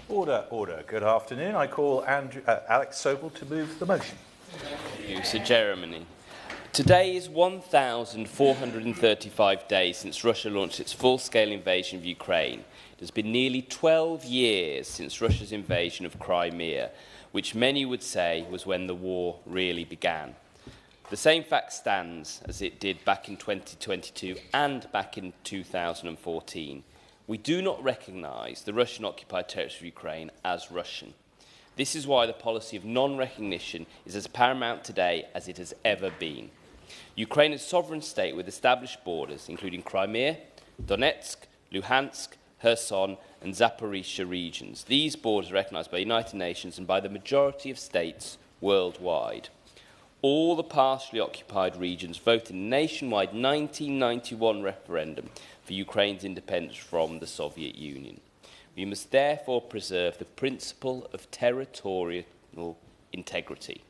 Order, order. Good afternoon. I call Alex Sobel to move the motion. Thank you, Sir Jeremy. Today is 1,435 days since Russia launched its full-scale invasion of Ukraine. It has been nearly 12 years since Russia's invasion of Crimea, which many would say was when the war really began. The same fact stands as it did back in 2022 and back in 2014. We do not recognise the Russian-occupied territory of Ukraine as Russian. This is why the policy of non-recognition is as paramount today as it has ever been. Ukraine is a sovereign state with established borders, including Crimea, Donetsk, Luhansk, Kherson and Zaporizhzhia regions. These borders are recognised by the United Nations and by the majority of states worldwide. All the partially occupied regions voted in a nationwide 1991 referendum for Ukraine's independence from the Soviet Union. We must therefore preserve the principle of territorial integrity.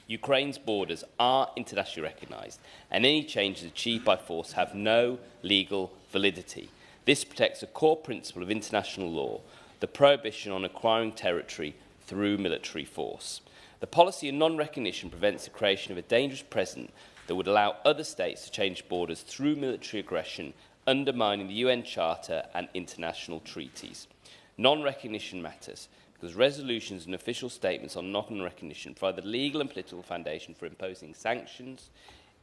Ukraine's borders are internationally recognised, and any changes achieved by force have no legal validity. This protects a core principle of international law, the prohibition on acquiring territory through military force. The policy of non-recognition prevents the creation of a dangerous precedent that would allow other states to change borders through military aggression, undermining the UN Charter and international treaties. Non-recognition matters because resolutions and official statements on non-recognition provide the legal and political foundation for imposing sanctions,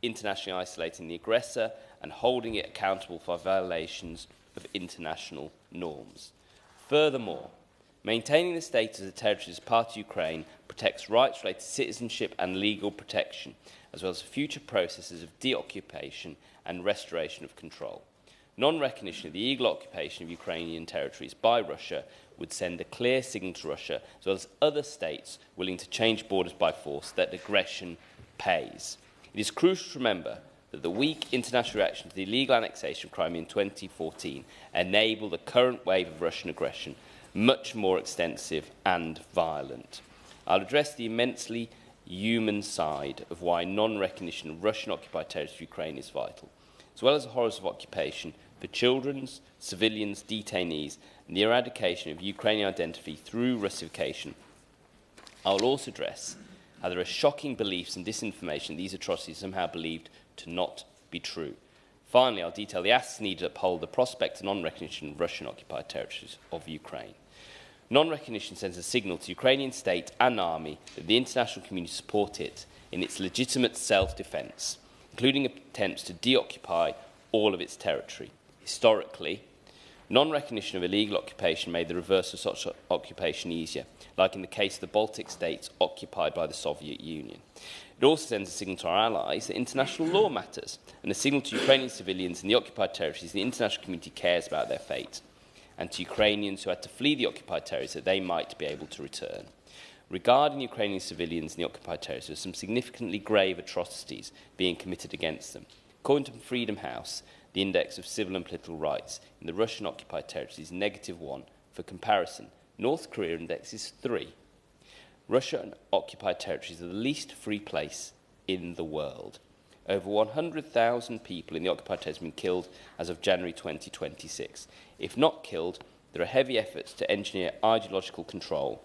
internationally isolating the aggressor and holding it accountable for violations of international norms. Furthermore, maintaining the status of the territory as part of Ukraine protects rights related to citizenship and legal protection, as well as future processes of deoccupation and restoration of control. Non-recognition of the illegal occupation of Ukrainian territories by Russia would send a clear signal to Russia, as well as other states willing to change borders by force, that aggression pays. It is crucial to remember that the weak international reaction to the illegal annexation of Crimea in 2014 enabled the current wave of Russian aggression, much more extensive and violent. I'll address the immensely human side of why non-recognition of Russian-occupied territory of Ukraine is vital, as well as the horrors of occupation for children, civilians, detainees, and the eradication of Ukrainian identity through Russification. I will also address how there are shocking beliefs and disinformation that these atrocities are somehow believed to not be true. Finally, I'll detail the asks needed to uphold the prospect of non-recognition of Russian-occupied territories of Ukraine. Non-recognition sends a signal to the Ukrainian state and army that the international community support it in its legitimate self-defence, including attempts to deoccupy all of its territory. Historically, non-recognition of illegal occupation made the reverse of such occupation easier, like in the case of the Baltic states occupied by the Soviet Union. It also sends a signal to our allies that international law matters, and a signal to Ukrainian civilians in the occupied territories the international community cares about their fate, and to Ukrainians who had to flee the occupied territories that they might be able to return. Regarding Ukrainian civilians in the occupied territories, there are some significantly grave atrocities being committed against them. According to Freedom House, the index of civil and political rights in the Russian-occupied territories is -1. For comparison, North Korea index is 3. Russian-occupied territories are the least free place in the world. Over 100,000 people in the occupied territories have been killed as of January 2026. If not killed, there are heavy efforts to engineer ideological control.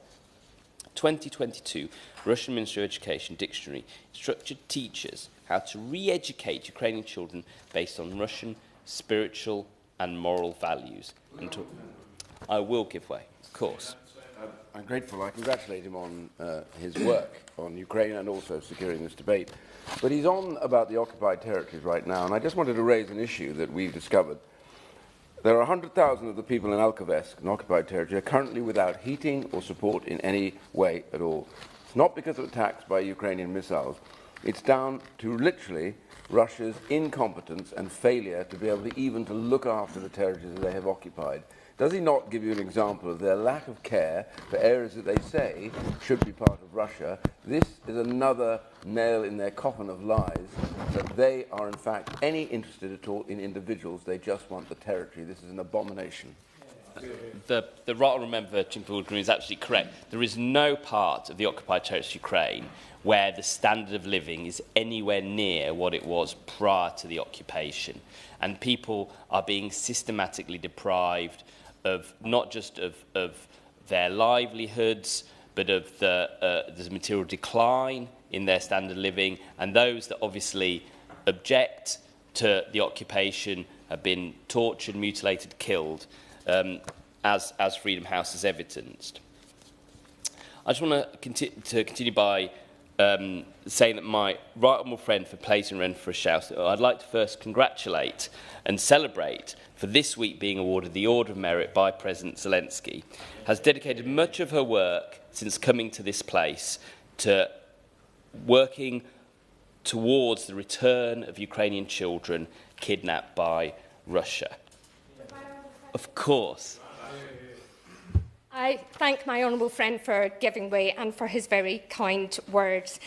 2022, Russian Ministry of Education Dictionary instructed teachers how to re-educate Ukrainian children based on Russian spiritual and moral values. I will give way, of course. I'm grateful. I congratulate him on his work on Ukraine and also securing this debate. But he's on about the occupied territories right now, and I just wanted to raise an issue that we've discovered. There are 100,000 of the people in Alkavevsk, an occupied territory, are currently without heating or support in any way at all. It's not because of attacks by Ukrainian missiles. It's down to literally Russia's incompetence and failure to be able to even to look after the territories that they have occupied. Does he not give you an example of their lack of care for areas that they say should be part of Russia? This is another nail in their coffin of lies, that they are in fact any interested at all in individuals. They just want the territory. This is an abomination. The right honourable member is absolutely correct. There is no part of the occupied territory of Ukraine where the standard of living is anywhere near what it was prior to the occupation. And people are being systematically deprived of not just of their livelihoods, but of the material decline in their standard of living, and those that obviously object to the occupation have been tortured, mutilated, killed, as Freedom House has evidenced. I just want to continue by saying that my right honourable friend for Plays and Renfrew House, I'd like to first congratulate and celebrate for this week being awarded the Order of Merit by President Zelensky, has dedicated much of her work since coming to this place to working towards the return of Ukrainian children kidnapped by Russia. Of course. I thank my honourable friend for giving way and for his very kind words.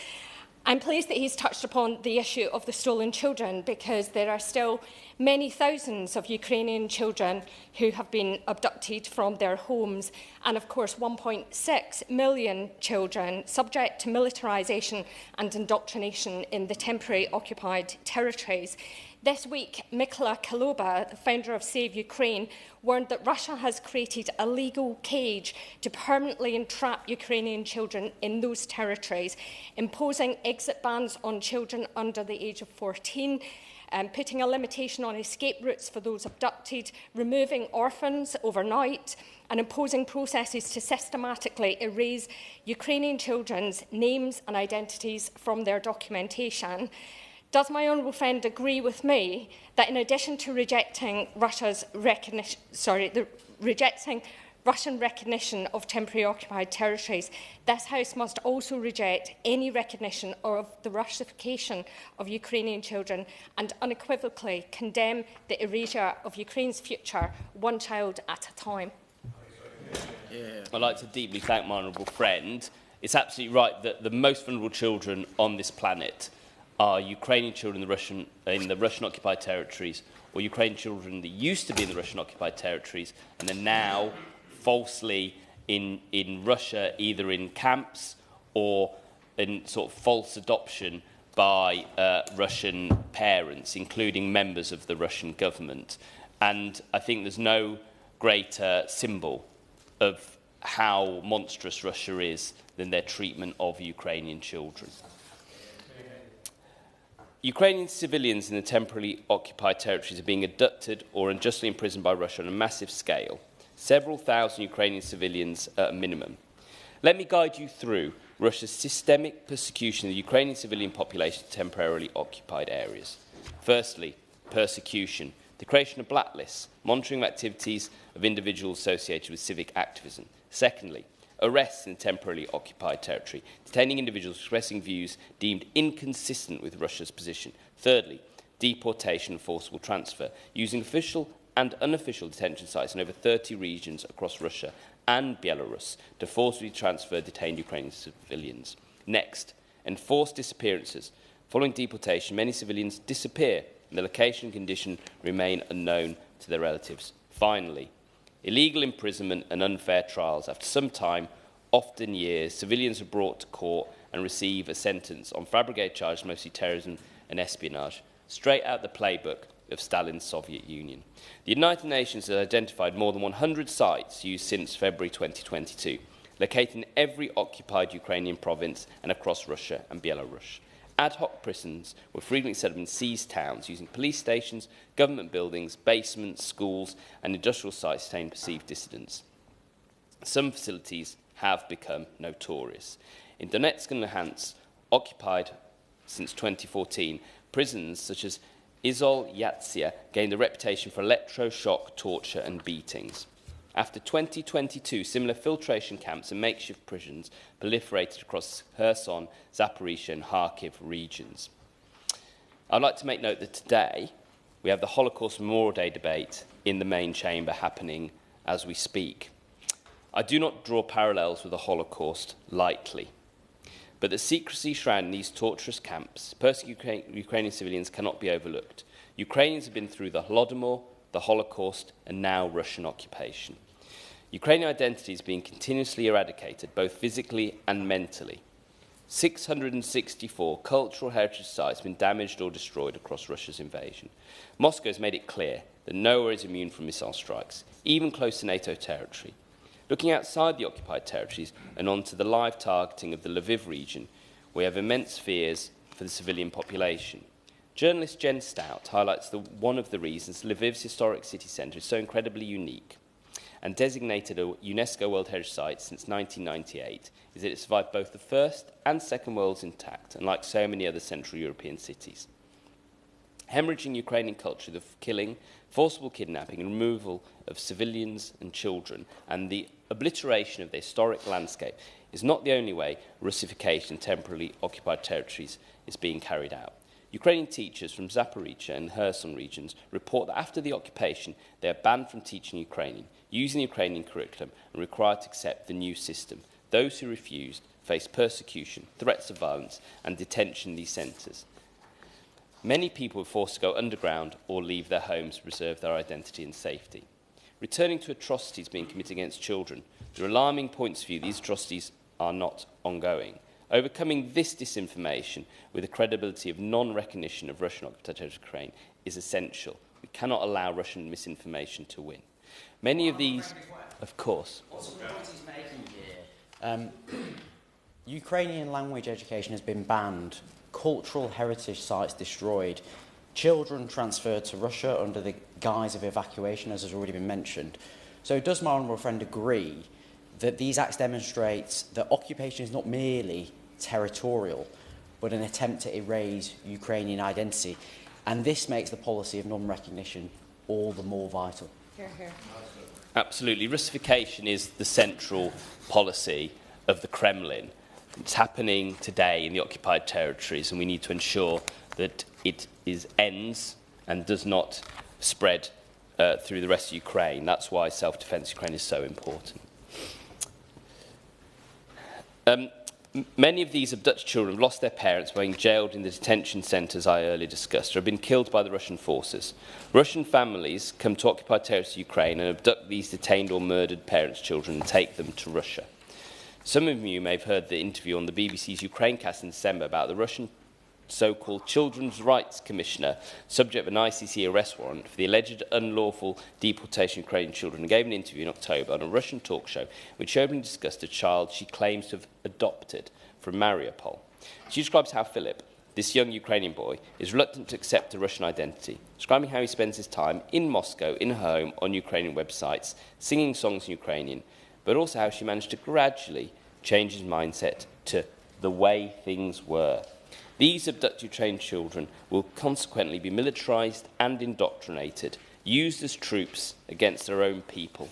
I'm pleased that he's touched upon the issue of the stolen children, because there are still many thousands of Ukrainian children who have been abducted from their homes, and of course 1.6 million children subject to militarisation and indoctrination in the temporary occupied territories. This week, Mykola Kaloba, the founder of Save Ukraine, warned that Russia has created a legal cage to permanently entrap Ukrainian children in those territories, imposing exit bans on children under the age of 14, putting a limitation on escape routes for those abducted, removing orphans overnight, and imposing processes to systematically erase Ukrainian children's names and identities from their documentation. Does my honourable friend agree with me that in addition to rejecting rejecting Russian recognition of temporary occupied territories, this House must also reject any recognition of the Russification of Ukrainian children and unequivocally condemn the erasure of Ukraine's future, one child at a time? I'd like to deeply thank my honourable friend. It's absolutely right that the most vulnerable children on this planet are Ukrainian children in the Russian-occupied territories, or Ukrainian children that used to be in the Russian-occupied territories and are now falsely in Russia, either in camps or in sort of false adoption by Russian parents, including members of the Russian government. And I think there's no greater symbol of how monstrous Russia is than their treatment of Ukrainian children. Ukrainian civilians in the temporarily occupied territories are being abducted or unjustly imprisoned by Russia on a massive scale. Several thousand Ukrainian civilians at a minimum. Let me guide you through Russia's systemic persecution of the Ukrainian civilian population in temporarily occupied areas. Firstly, persecution, the creation of blacklists, monitoring of activities of individuals associated with civic activism. Secondly, arrests in temporarily occupied territory, detaining individuals expressing views deemed inconsistent with Russia's position. Thirdly, deportation and forcible transfer, using official and unofficial detention sites in over 30 regions across Russia and Belarus to forcibly transfer detained Ukrainian civilians. Next, enforced disappearances. Following deportation, many civilians disappear and the location and condition remain unknown to their relatives. Finally, illegal imprisonment and unfair trials. After some time, often years, civilians are brought to court and receive a sentence on fabricated charges, mostly terrorism and espionage, straight out the playbook of Stalin's Soviet Union. The United Nations has identified more than 100 sites used since February 2022, located in every occupied Ukrainian province and across Russia and Belarus. Ad hoc prisons were frequently set up in seized towns using police stations, government buildings, basements, schools and industrial sites to detain perceived dissidents. Some facilities have become notorious. In Donetsk and Luhansk, occupied since 2014, prisons such as Izol-Yatsia gained a reputation for electroshock, torture and beatings. After 2022, similar filtration camps and makeshift prisons proliferated across Kherson, Zaporizhia and Kharkiv regions. I'd like to make note that today we have the Holocaust Memorial Day debate in the main chamber happening as we speak. I do not draw parallels with the Holocaust lightly, but the secrecy surrounding these torturous camps, persecuting Ukrainian civilians, cannot be overlooked. Ukrainians have been through the Holodomor, the Holocaust and now Russian occupation. Ukrainian identity is being continuously eradicated, both physically and mentally. 664 cultural heritage sites have been damaged or destroyed across Russia's invasion. Moscow has made it clear that nowhere is immune from missile strikes, even close to NATO territory. Looking outside the occupied territories and onto the live targeting of the Lviv region, we have immense fears for the civilian population. Journalist Jen Stout highlights that one of the reasons Lviv's historic city centre is so incredibly unique and designated a UNESCO World Heritage Site since 1998 is that it survived both the First and Second Worlds intact, unlike so many other Central European cities. Hemorrhaging Ukrainian culture, the killing, forcible kidnapping and removal of civilians and children, and the obliteration of the historic landscape is not the only way Russification in temporarily occupied territories is being carried out. Ukrainian teachers from Zaporizhzhia and Kherson regions report that after the occupation, they are banned from teaching Ukrainian, using the Ukrainian curriculum, and required to accept the new system. Those who refused face persecution, threats of violence, and detention in these centres. Many people were forced to go underground or leave their homes to preserve their identity and safety. Returning to atrocities being committed against children, there are alarming points of view these atrocities are not ongoing. Overcoming this disinformation with the credibility of non-recognition of Russian occupied Ukraine is essential. We cannot allow Russian misinformation to win. Many of these, of course. What's the point he's making here? Ukrainian language education has been banned, cultural heritage sites destroyed, children transferred to Russia under the guise of evacuation, as has already been mentioned. So does my honourable friend agree that these acts demonstrate that occupation is not merely territorial, but an attempt to erase Ukrainian identity? And this makes the policy of non-recognition all the more vital. Hear, hear. Absolutely. Russification is the central policy of the Kremlin. It's happening today in the occupied territories, and we need to ensure that it ends and does not spread through the rest of Ukraine. That's why self-defence Ukraine is so important. Many of these abducted children have lost their parents by being jailed in the detention centres I earlier discussed, or have been killed by the Russian forces. Russian families come to occupied territories of Ukraine and abduct these detained or murdered parents' children and take them to Russia. Some of you may have heard the interview on the BBC's Ukrainecast in December about the Russian so-called Children's Rights Commissioner, subject of an ICC arrest warrant for the alleged unlawful deportation of Ukrainian children, and gave an interview in October on a Russian talk show which openly discussed a child she claims to have adopted from Mariupol. She describes how Philip, this young Ukrainian boy, is reluctant to accept a Russian identity, describing how he spends his time in Moscow, in her home, on Ukrainian websites, singing songs in Ukrainian, but also how she managed to gradually change his mindset to the way things were. These abducted Ukrainian children will consequently be militarised and indoctrinated, used as troops against their own people.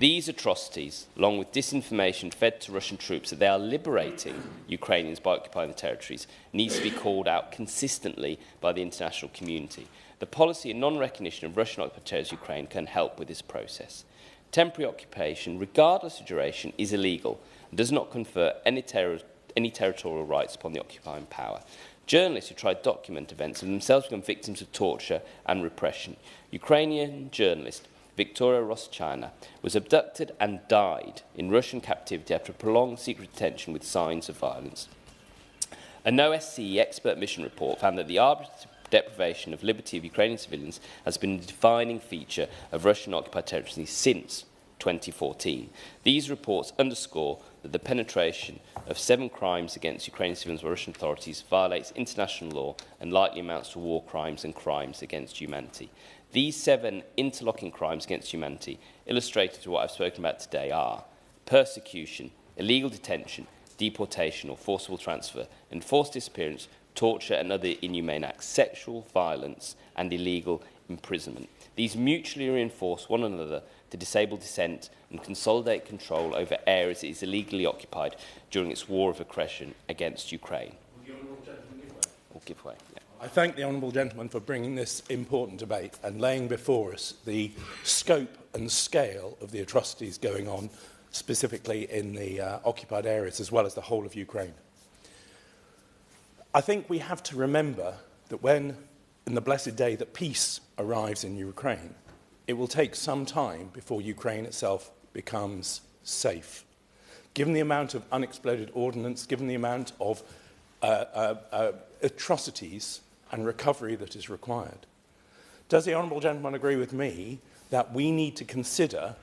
These atrocities, along with disinformation fed to Russian troops that they are liberating Ukrainians by occupying the territories, needs to be called out consistently by the international community. The policy and non-recognition of Russian occupied territories of Ukraine can help with this process. Temporary occupation, regardless of duration, is illegal and does not confer any territorial rights upon the occupying power. Journalists who try to document events have themselves become victims of torture and repression. Ukrainian journalist Victoria Roschina was abducted and died in Russian captivity after a prolonged secret detention with signs of violence. A OSCE expert mission report found that the arbitrary deprivation of liberty of Ukrainian civilians has been a defining feature of Russian-occupied territories since 2014. These reports underscore that the penetration of 7 crimes against Ukrainian civilians by Russian authorities violates international law and likely amounts to war crimes and crimes against humanity. These 7 interlocking crimes against humanity, illustrated to what I've spoken about today, are persecution, illegal detention, deportation or forcible transfer, enforced disappearance, torture and other inhumane acts, sexual violence and illegal imprisonment. These mutually reinforce one another to disable dissent and consolidate control over areas it is illegally occupied during its war of aggression against Ukraine. Give way. Yeah. I thank the Honourable Gentleman for bringing this important debate and laying before us the scope and scale of the atrocities going on, specifically in the occupied areas, as well as the whole of Ukraine. I think we have to remember that when, in the blessed day that peace arrives in Ukraine, it will take some time before Ukraine itself becomes safe. Given the amount of unexploded ordnance, given the amount of atrocities and recovery that is required. Does the Honourable Gentleman agree with me that we need to consider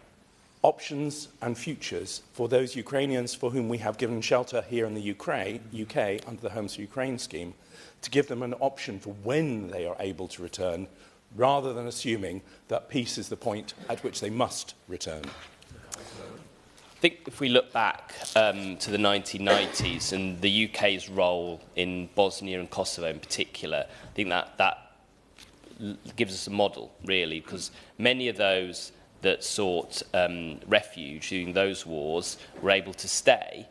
options and futures for those Ukrainians for whom we have given shelter here in the UK under the Homes for Ukraine scheme, to give them an option for when they are able to return, rather than assuming that peace is the point at which they must return. I think if we look back to the 1990s and the UK's role in Bosnia and Kosovo in particular, I think that gives us a model, really, because many of those that sought refuge during those wars were able to stay.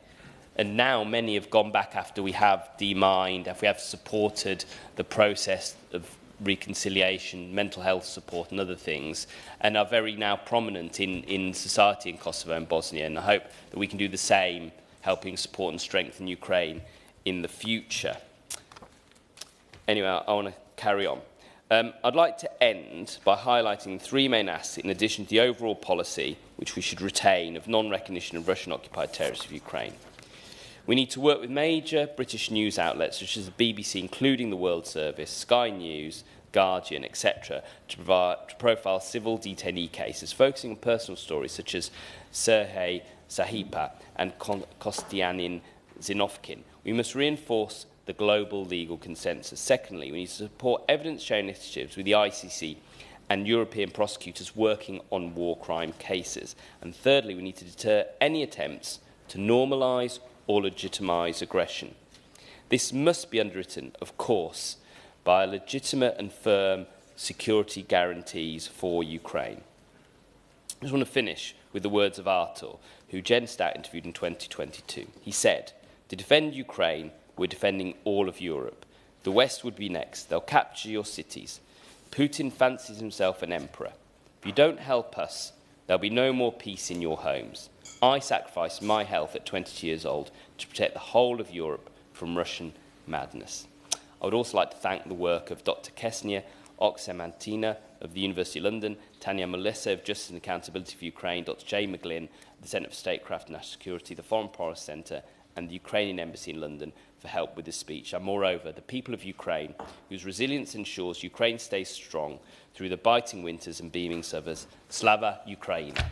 And now many have gone back after we have demined, after we have supported the process of reconciliation, mental health support and other things, and are very now prominent in society in Kosovo and Bosnia. And I hope that we can do the same, helping support and strengthen Ukraine in the future. Anyway, I want to carry on. I'd like to end by highlighting three main assets in addition to the overall policy, which we should retain, of non-recognition of Russian-occupied territory of Ukraine. We need to work with major British news outlets, such as the BBC, including the World Service, Sky News, Guardian, etc., to profile civil detainee cases, focusing on personal stories such as Serhei Sahipa and Kostianin Zinovkin. We must reinforce the global legal consensus. Secondly, we need to support evidence-sharing initiatives with the ICC and European prosecutors working on war crime cases. And thirdly, we need to deter any attempts to normalise or legitimise aggression. This must be underwritten, of course, by legitimate and firm security guarantees for Ukraine. I just want to finish with the words of Artur, who Jen Stout interviewed in 2022. He said, "To defend Ukraine, we're defending all of Europe. The West would be next. They'll capture your cities. Putin fancies himself an emperor. If you don't help us, there'll be no more peace in your homes. I sacrificed my health at 22 years old to protect the whole of Europe from Russian madness." I would also like to thank the work of Dr. Kesnia Oksemantina of the University of London, Tanya Melissa of Justice and Accountability for Ukraine, Dr. Jay McGlynn of the Centre for Statecraft and National Security, the Foreign Policy Centre and the Ukrainian Embassy in London for help with this speech, and moreover, the people of Ukraine, whose resilience ensures Ukraine stays strong through the biting winters and beaming summers. Slava Ukraina. I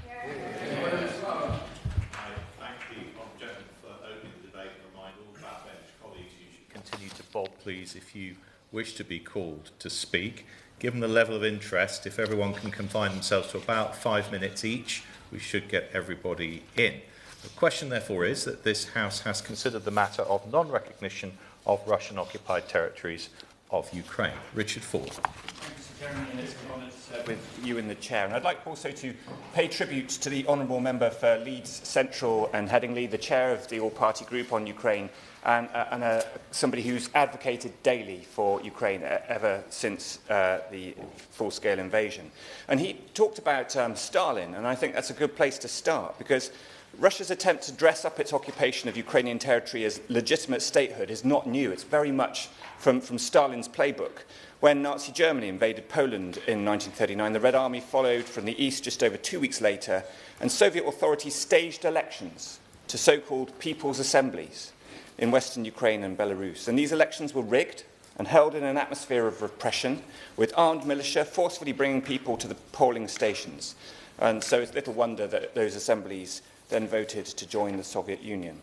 thank the honourable gentleman for opening the debate and remind all backbench colleagues you should continue to bob, please, if you wish to be called to speak. Given the level of interest, if everyone can confine themselves to about 5 minutes each, we should get everybody in. The question, therefore, is that this House has considered the matter of non-recognition of Russian-occupied territories of Ukraine. Richard Ford. Mr. Chairman, and it's an honour with you in the chair. And I'd like also to pay tribute to the honourable member for Leeds Central and Headingley, the chair of the all-party group on Ukraine, and somebody who's advocated daily for Ukraine ever since the full-scale invasion. And he talked about Stalin, and I think that's a good place to start, because Russia's attempt to dress up its occupation of Ukrainian territory as legitimate statehood is not new. It's very much from Stalin's playbook. When Nazi Germany invaded Poland in 1939, the Red Army followed from the east just over 2 weeks later, and Soviet authorities staged elections to so-called people's assemblies in western Ukraine and Belarus. And these elections were rigged and held in an atmosphere of repression, with armed militia forcefully bringing people to the polling stations. And so it's little wonder that those assemblies then voted to join the Soviet Union.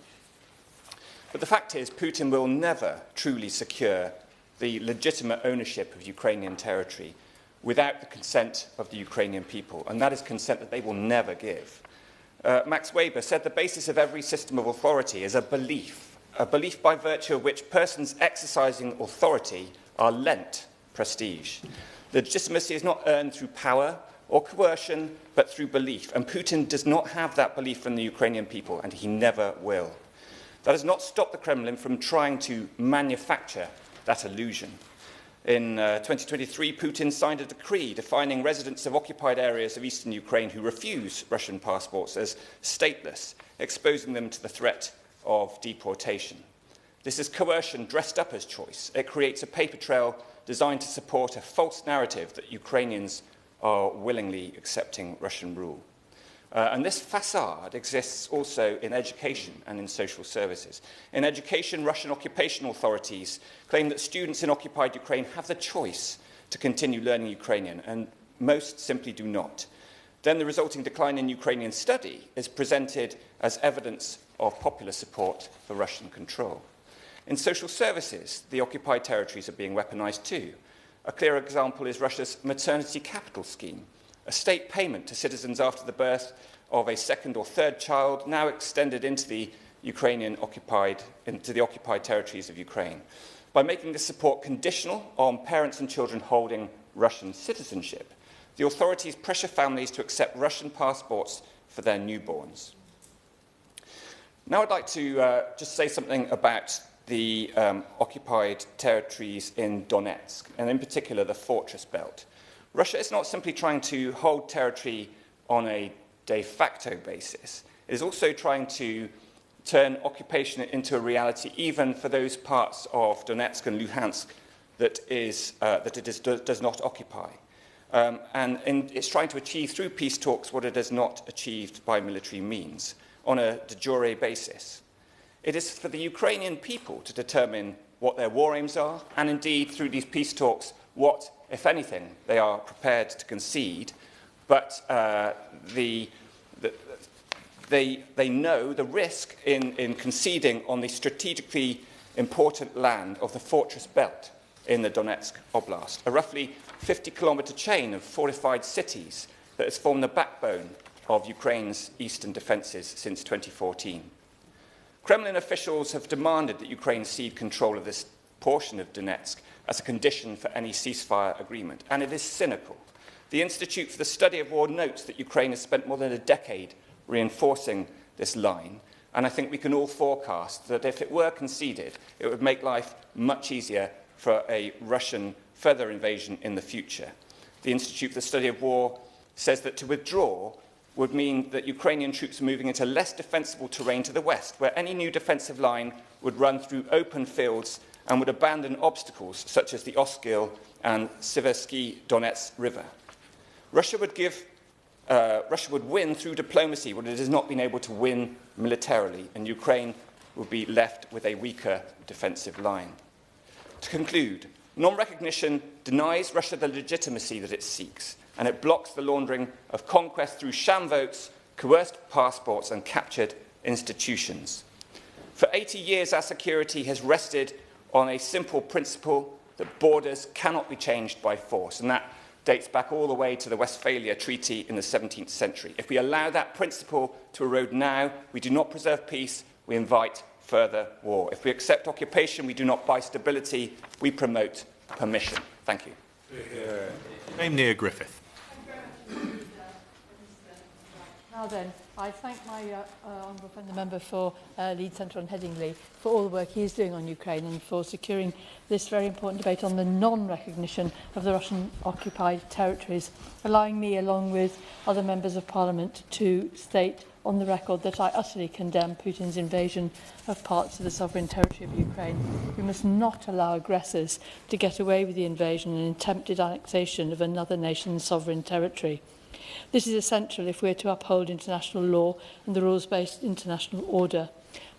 But the fact is, Putin will never truly secure the legitimate ownership of Ukrainian territory without the consent of the Ukrainian people, and that is consent that they will never give. Max Weber said the basis of every system of authority is a belief by virtue of which persons exercising authority are lent prestige. Legitimacy is not earned through power or coercion, but through belief. And Putin does not have that belief from the Ukrainian people, and he never will. That has not stopped the Kremlin from trying to manufacture that illusion. In 2023, Putin signed a decree defining residents of occupied areas of eastern Ukraine who refuse Russian passports as stateless, exposing them to the threat of deportation. This is coercion dressed up as choice. It creates a paper trail designed to support a false narrative that Ukrainians are willingly accepting Russian rule. And this facade exists also in education and in social services. In education, Russian occupation authorities claim that students in occupied Ukraine have the choice to continue learning Ukrainian, and most simply do not. then the resulting decline in Ukrainian study is presented as evidence of popular support for Russian control. In social services, the occupied territories are being weaponized too. A clear example is Russia's maternity capital scheme, a state payment to citizens after the birth of a second or third child, now extended into the occupied territories of Ukraine. By making this support conditional on parents and children holding Russian citizenship, the authorities pressure families to accept Russian passports for their newborns. Now I'd like to just say something about the occupied territories in Donetsk, and in particular the fortress belt. Russia is not simply trying to hold territory on a de facto basis. It is also trying to turn occupation into a reality even for those parts of Donetsk and Luhansk that it does not occupy. And it's trying to achieve through peace talks what it has not achieved by military means on a de jure basis. It is for the Ukrainian people to determine what their war aims are, and indeed, through these peace talks, what, if anything, they are prepared to concede. But they know the risk in conceding on the strategically important land of the fortress belt in the Donetsk Oblast, a roughly 50-kilometre chain of fortified cities that has formed the backbone of Ukraine's eastern defences since 2014. Kremlin officials have demanded that Ukraine cede control of this portion of Donetsk as a condition for any ceasefire agreement, and it is cynical. The Institute for the Study of War notes that Ukraine has spent more than a decade reinforcing this line, and I think we can all forecast that if it were conceded, it would make life much easier for a Russian further invasion in the future. The Institute for the Study of War says that to withdraw would mean that Ukrainian troops are moving into less defensible terrain to the west, where any new defensive line would run through open fields and would abandon obstacles such as the Oskil and Siversky Donets River. Russia would win through diplomacy what it has not been able to win militarily, and Ukraine would be left with a weaker defensive line. To conclude, non-recognition denies Russia the legitimacy that it seeks, and it blocks the laundering of conquest through sham votes, coerced passports and captured institutions. For 80 years, our security has rested on a simple principle that borders cannot be changed by force, and that dates back all the way to the Westphalia Treaty in the 17th century. If we allow that principle to erode now, we do not preserve peace, we invite further war. If we accept occupation, we do not buy stability, we promote permission. Thank you. Name Near Griffith. Now then, I thank my honourable friend, the member for Leeds Central and Headingley, for all the work he is doing on Ukraine and for securing this very important debate on the non-recognition of the Russian-occupied territories, allowing me, along with other members of Parliament, to state on the record that I utterly condemn Putin's invasion of parts of the sovereign territory of Ukraine. We must not allow aggressors to get away with the invasion and attempted annexation of another nation's sovereign territory. This is essential if we are to uphold international law and the rules-based international order.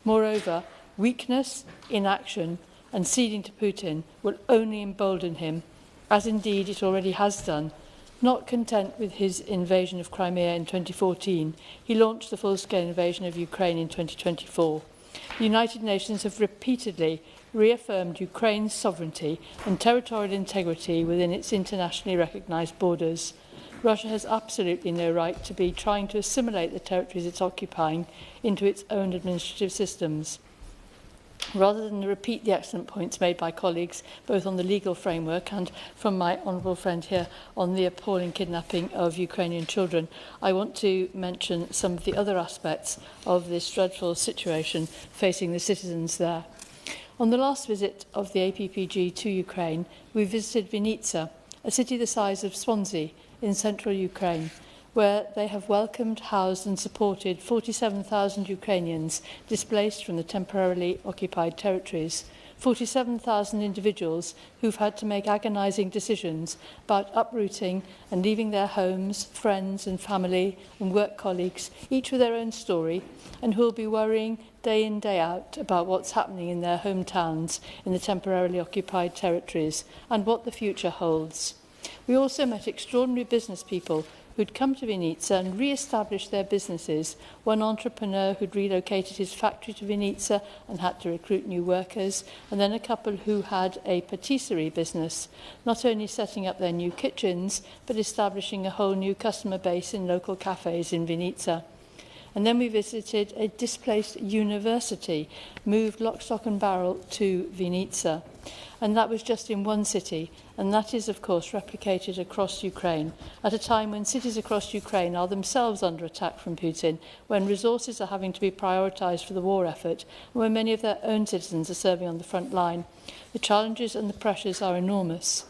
Moreover, weakness, inaction and ceding to Putin will only embolden him, as indeed it already has done. Not content with his invasion of Crimea in 2014, he launched the full-scale invasion of Ukraine in 2024. The United Nations have repeatedly reaffirmed Ukraine's sovereignty and territorial integrity within its internationally recognised borders. Russia has absolutely no right to be trying to assimilate the territories it's occupying into its own administrative systems. Rather than repeat the excellent points made by colleagues, both on the legal framework and from my honourable friend here on the appalling kidnapping of Ukrainian children, I want to mention some of the other aspects of this dreadful situation facing the citizens there. On the last visit of the APPG to Ukraine, we visited Vinnytsia, a city the size of Swansea, in central Ukraine, where they have welcomed, housed and supported 47,000 Ukrainians displaced from the temporarily occupied territories, 47,000 individuals who've had to make agonising decisions about uprooting and leaving their homes, friends and family and work colleagues, each with their own story, and who will be worrying day in, day out about what's happening in their hometowns in the temporarily occupied territories and what the future holds. We also met extraordinary business people who'd come to Vinica and re-established their businesses. One entrepreneur who'd relocated his factory to Vinica and had to recruit new workers, and then a couple who had a patisserie business, not only setting up their new kitchens, but establishing a whole new customer base in local cafes in Vinica. And then we visited a displaced university, moved lock, stock and barrel to Vinica. And that was just in one city. And that is, of course, replicated across Ukraine, at a time when cities across Ukraine are themselves under attack from Putin, when resources are having to be prioritised for the war effort, and when many of their own citizens are serving on the front line. The challenges and the pressures are enormous.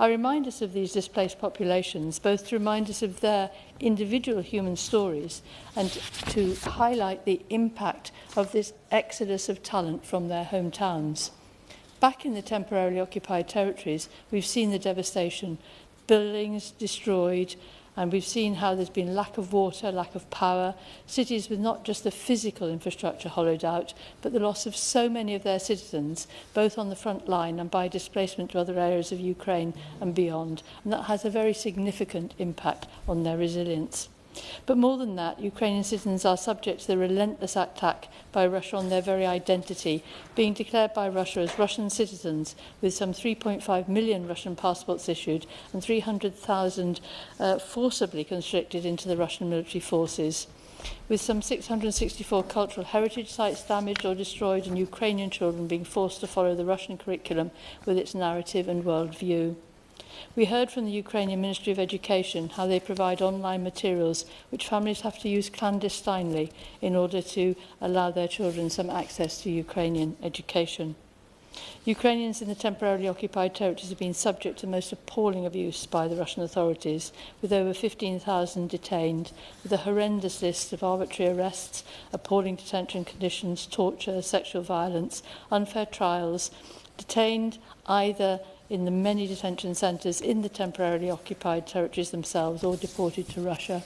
I remind us of these displaced populations, both to remind us of their individual human stories and to highlight the impact of this exodus of talent from their hometowns. Back in the temporarily occupied territories, we've seen the devastation, buildings destroyed, and we've seen how there's been lack of water, lack of power, cities with not just the physical infrastructure hollowed out, but the loss of so many of their citizens, both on the front line and by displacement to other areas of Ukraine and beyond. And that has a very significant impact on their resilience. But more than that, Ukrainian citizens are subject to the relentless attack by Russia on their very identity, being declared by Russia as Russian citizens, with some 3.5 million Russian passports issued and 300,000 forcibly conscripted into the Russian military forces, with some 664 cultural heritage sites damaged or destroyed and Ukrainian children being forced to follow the Russian curriculum with its narrative and worldview. We heard from the Ukrainian Ministry of Education how they provide online materials which families have to use clandestinely in order to allow their children some access to Ukrainian education. Ukrainians in the temporarily occupied territories have been subject to the most appalling abuse by the Russian authorities, with over 15,000 detained, with a horrendous list of arbitrary arrests, appalling detention conditions, torture, sexual violence, unfair trials, detained either in the many detention centres in the temporarily occupied territories themselves or deported to Russia.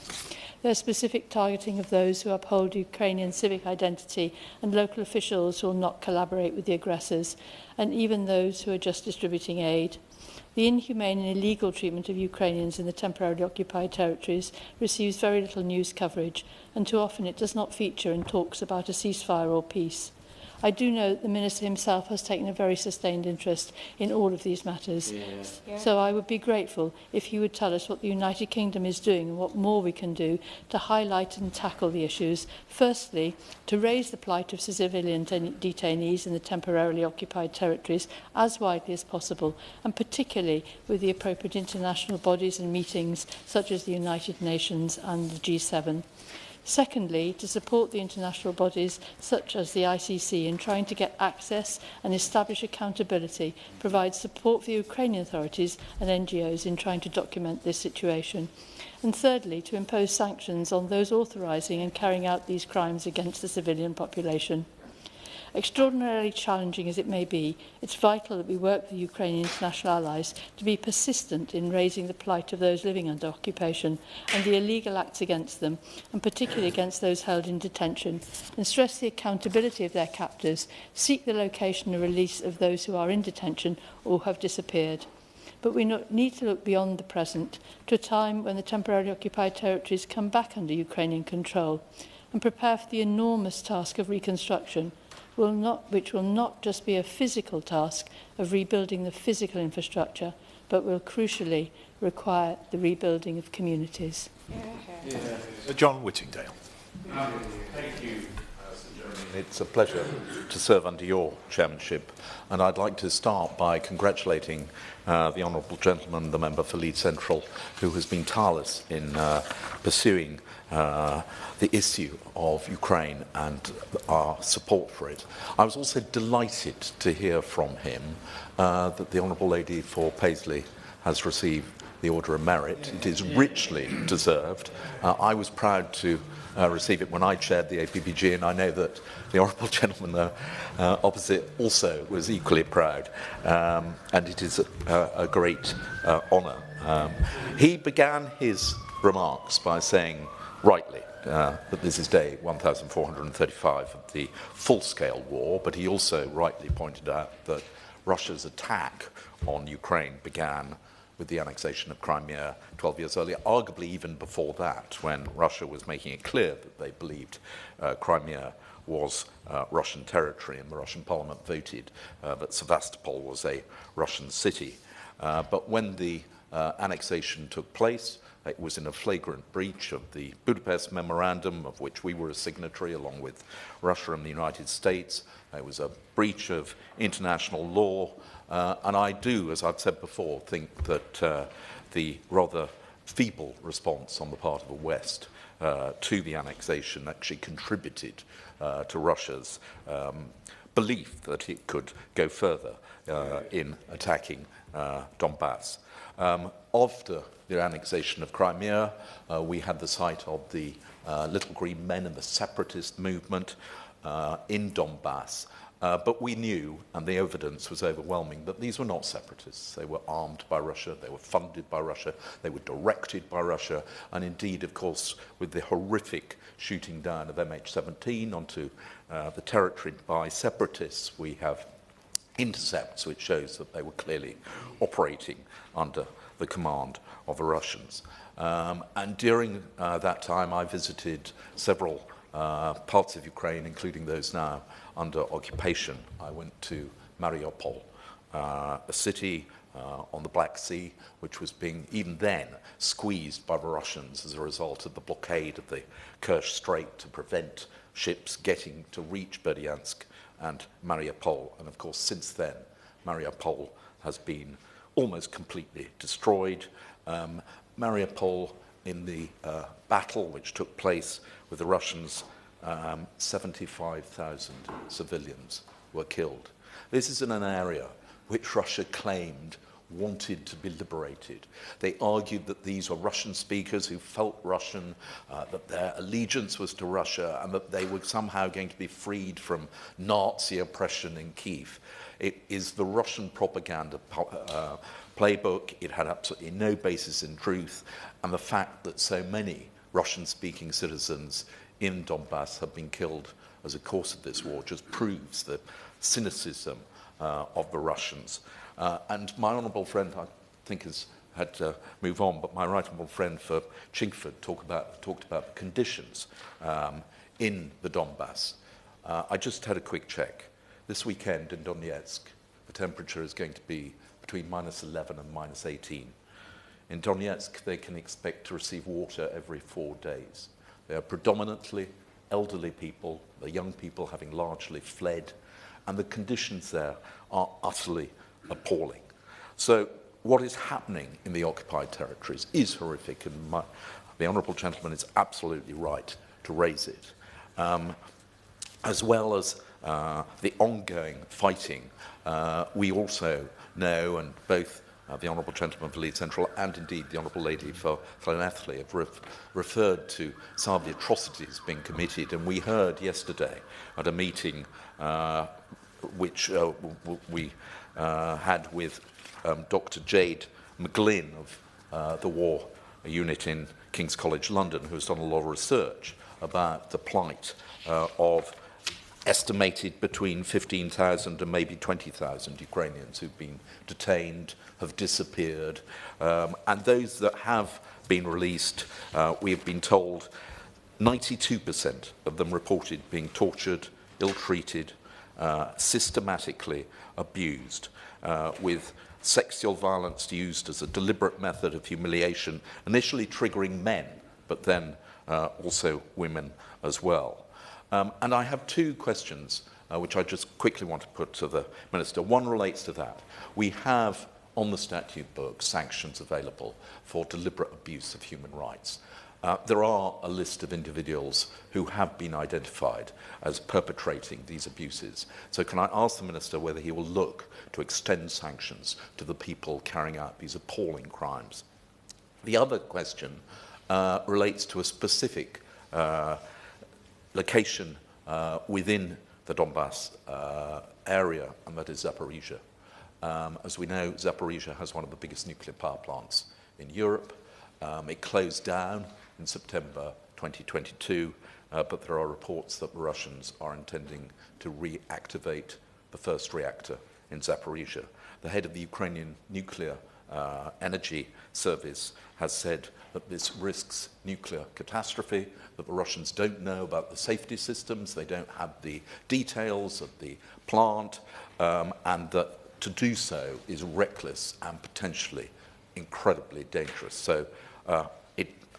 Their specific targeting of those who uphold Ukrainian civic identity and local officials who will not collaborate with the aggressors, and even those who are just distributing aid. The inhumane and illegal treatment of Ukrainians in the temporarily occupied territories receives very little news coverage, and too often it does not feature in talks about a ceasefire or peace. I do know that the Minister himself has taken a very sustained interest in all of these matters. Yeah. So I would be grateful if he would tell us what the United Kingdom is doing and what more we can do to highlight and tackle the issues. Firstly, to raise the plight of civilian detainees in the temporarily occupied territories as widely as possible, and particularly with the appropriate international bodies and meetings such as the United Nations and the G7. Secondly, to support the international bodies such as the ICC in trying to get access and establish accountability, provide support for the Ukrainian authorities and NGOs in trying to document this situation. And thirdly, to impose sanctions on those authorising and carrying out these crimes against the civilian population. Extraordinarily challenging as it may be, it's vital that we work with the Ukrainian international allies to be persistent in raising the plight of those living under occupation and the illegal acts against them, and particularly against those held in detention, and stress the accountability of their captors, seek the location and release of those who are in detention or have disappeared. But we need to look beyond the present to a time when the temporarily occupied territories come back under Ukrainian control, and prepare for the enormous task of reconstruction, which will not just be a physical task of rebuilding the physical infrastructure, but will crucially require the rebuilding of communities. John Whittingdale. Thank you, Sir Jeremy. It's a pleasure to serve under your chairmanship, and I'd like to start by congratulating the honourable gentleman, the member for Leeds Central, who has been tireless in pursuing the issue of Ukraine and our support for it. I was also delighted to hear from him that the Honourable Lady for Paisley has received the Order of Merit. It is richly deserved. I was proud to receive it when I chaired the APPG, and I know that the Honourable Gentleman opposite also was equally proud, and it is a great honour. He began his remarks by saying, rightly, that this is day 1435 of the full-scale war, but he also rightly pointed out that Russia's attack on Ukraine began with the annexation of Crimea 12 years earlier, arguably even before that, when Russia was making it clear that they believed Crimea was Russian territory, and the Russian parliament voted that Sevastopol was a Russian city. But when the annexation took place, it was in a flagrant breach of the Budapest Memorandum, of which we were a signatory along with Russia and the United States. It was a breach of international law. And I do, as I've said before, think that the rather feeble response on the part of the West to the annexation actually contributed to Russia's belief that it could go further in attacking Donbass. After the annexation of Crimea, we had the sight of the Little Green Men and the separatist movement in Donbass. But we knew, and the evidence was overwhelming, that these were not separatists. They were armed by Russia, they were funded by Russia, they were directed by Russia, and indeed, of course, with the horrific shooting down of MH17 onto the territory by separatists, we have intercepts which shows that they were clearly operating under the command of the Russians. And during that time, I visited several parts of Ukraine, including those now under occupation. I went to Mariupol, a city on the Black Sea, which was being, even then, squeezed by the Russians as a result of the blockade of the Kerch Strait to prevent ships getting to reach Berdyansk and Mariupol. And of course, since then, Mariupol has been almost completely destroyed. Mariupol, in the battle which took place with the Russians, 75,000 civilians were killed. This is in an area which Russia claimed wanted to be liberated. They argued that these were Russian speakers who felt Russian, that their allegiance was to Russia, and that they were somehow going to be freed from Nazi oppression in Kiev. It is the Russian propaganda playbook. It had absolutely no basis in truth, and the fact that so many Russian-speaking citizens in Donbass have been killed as a course of this war just proves the cynicism of the Russians. And my honourable friend, I think, has had to move on, but my right honourable friend for Chingford talked about the conditions in the Donbass. I just had a quick check. This weekend in Donetsk, the temperature is going to be between -11 and -18. In Donetsk, they can expect to receive water every 4 days. They are predominantly elderly people, the young people having largely fled, and the conditions there are utterly appalling. So what is happening in the occupied territories is horrific, and the honourable gentleman is absolutely right to raise it, as well as the ongoing fighting. We also know, and both the Honourable Gentleman for Leeds Central and indeed the Honourable Lady for Llanelli have referred to some of the atrocities being committed, and we heard yesterday at a meeting which we had with Dr. Jade McGlynn of the War Unit in King's College London, who has done a lot of research about the plight of estimated between 15,000 and maybe 20,000 Ukrainians who've been detained, have disappeared, and those that have been released, we have been told 92% of them reported being tortured, ill-treated, systematically abused, with sexual violence used as a deliberate method of humiliation, initially triggering men, but then also women as well. And I have two questions which I just quickly want to put to the Minister. One relates to that. We have on the statute book sanctions available for deliberate abuse of human rights. There are a list of individuals who have been identified as perpetrating these abuses. So can I ask the Minister whether he will look to extend sanctions to the people carrying out these appalling crimes? The other question relates to a specific location within the Donbass area, and that is Zaporizhia. As we know, Zaporizhia has one of the biggest nuclear power plants in Europe. It closed down in September 2022, but there are reports that the Russians are intending to reactivate the first reactor in Zaporizhia. The head of the Ukrainian nuclear Energy Service has said that this risks nuclear catastrophe, that the Russians don't know about the safety systems, they don't have the details of the plant, and that to do so is reckless and potentially incredibly dangerous. So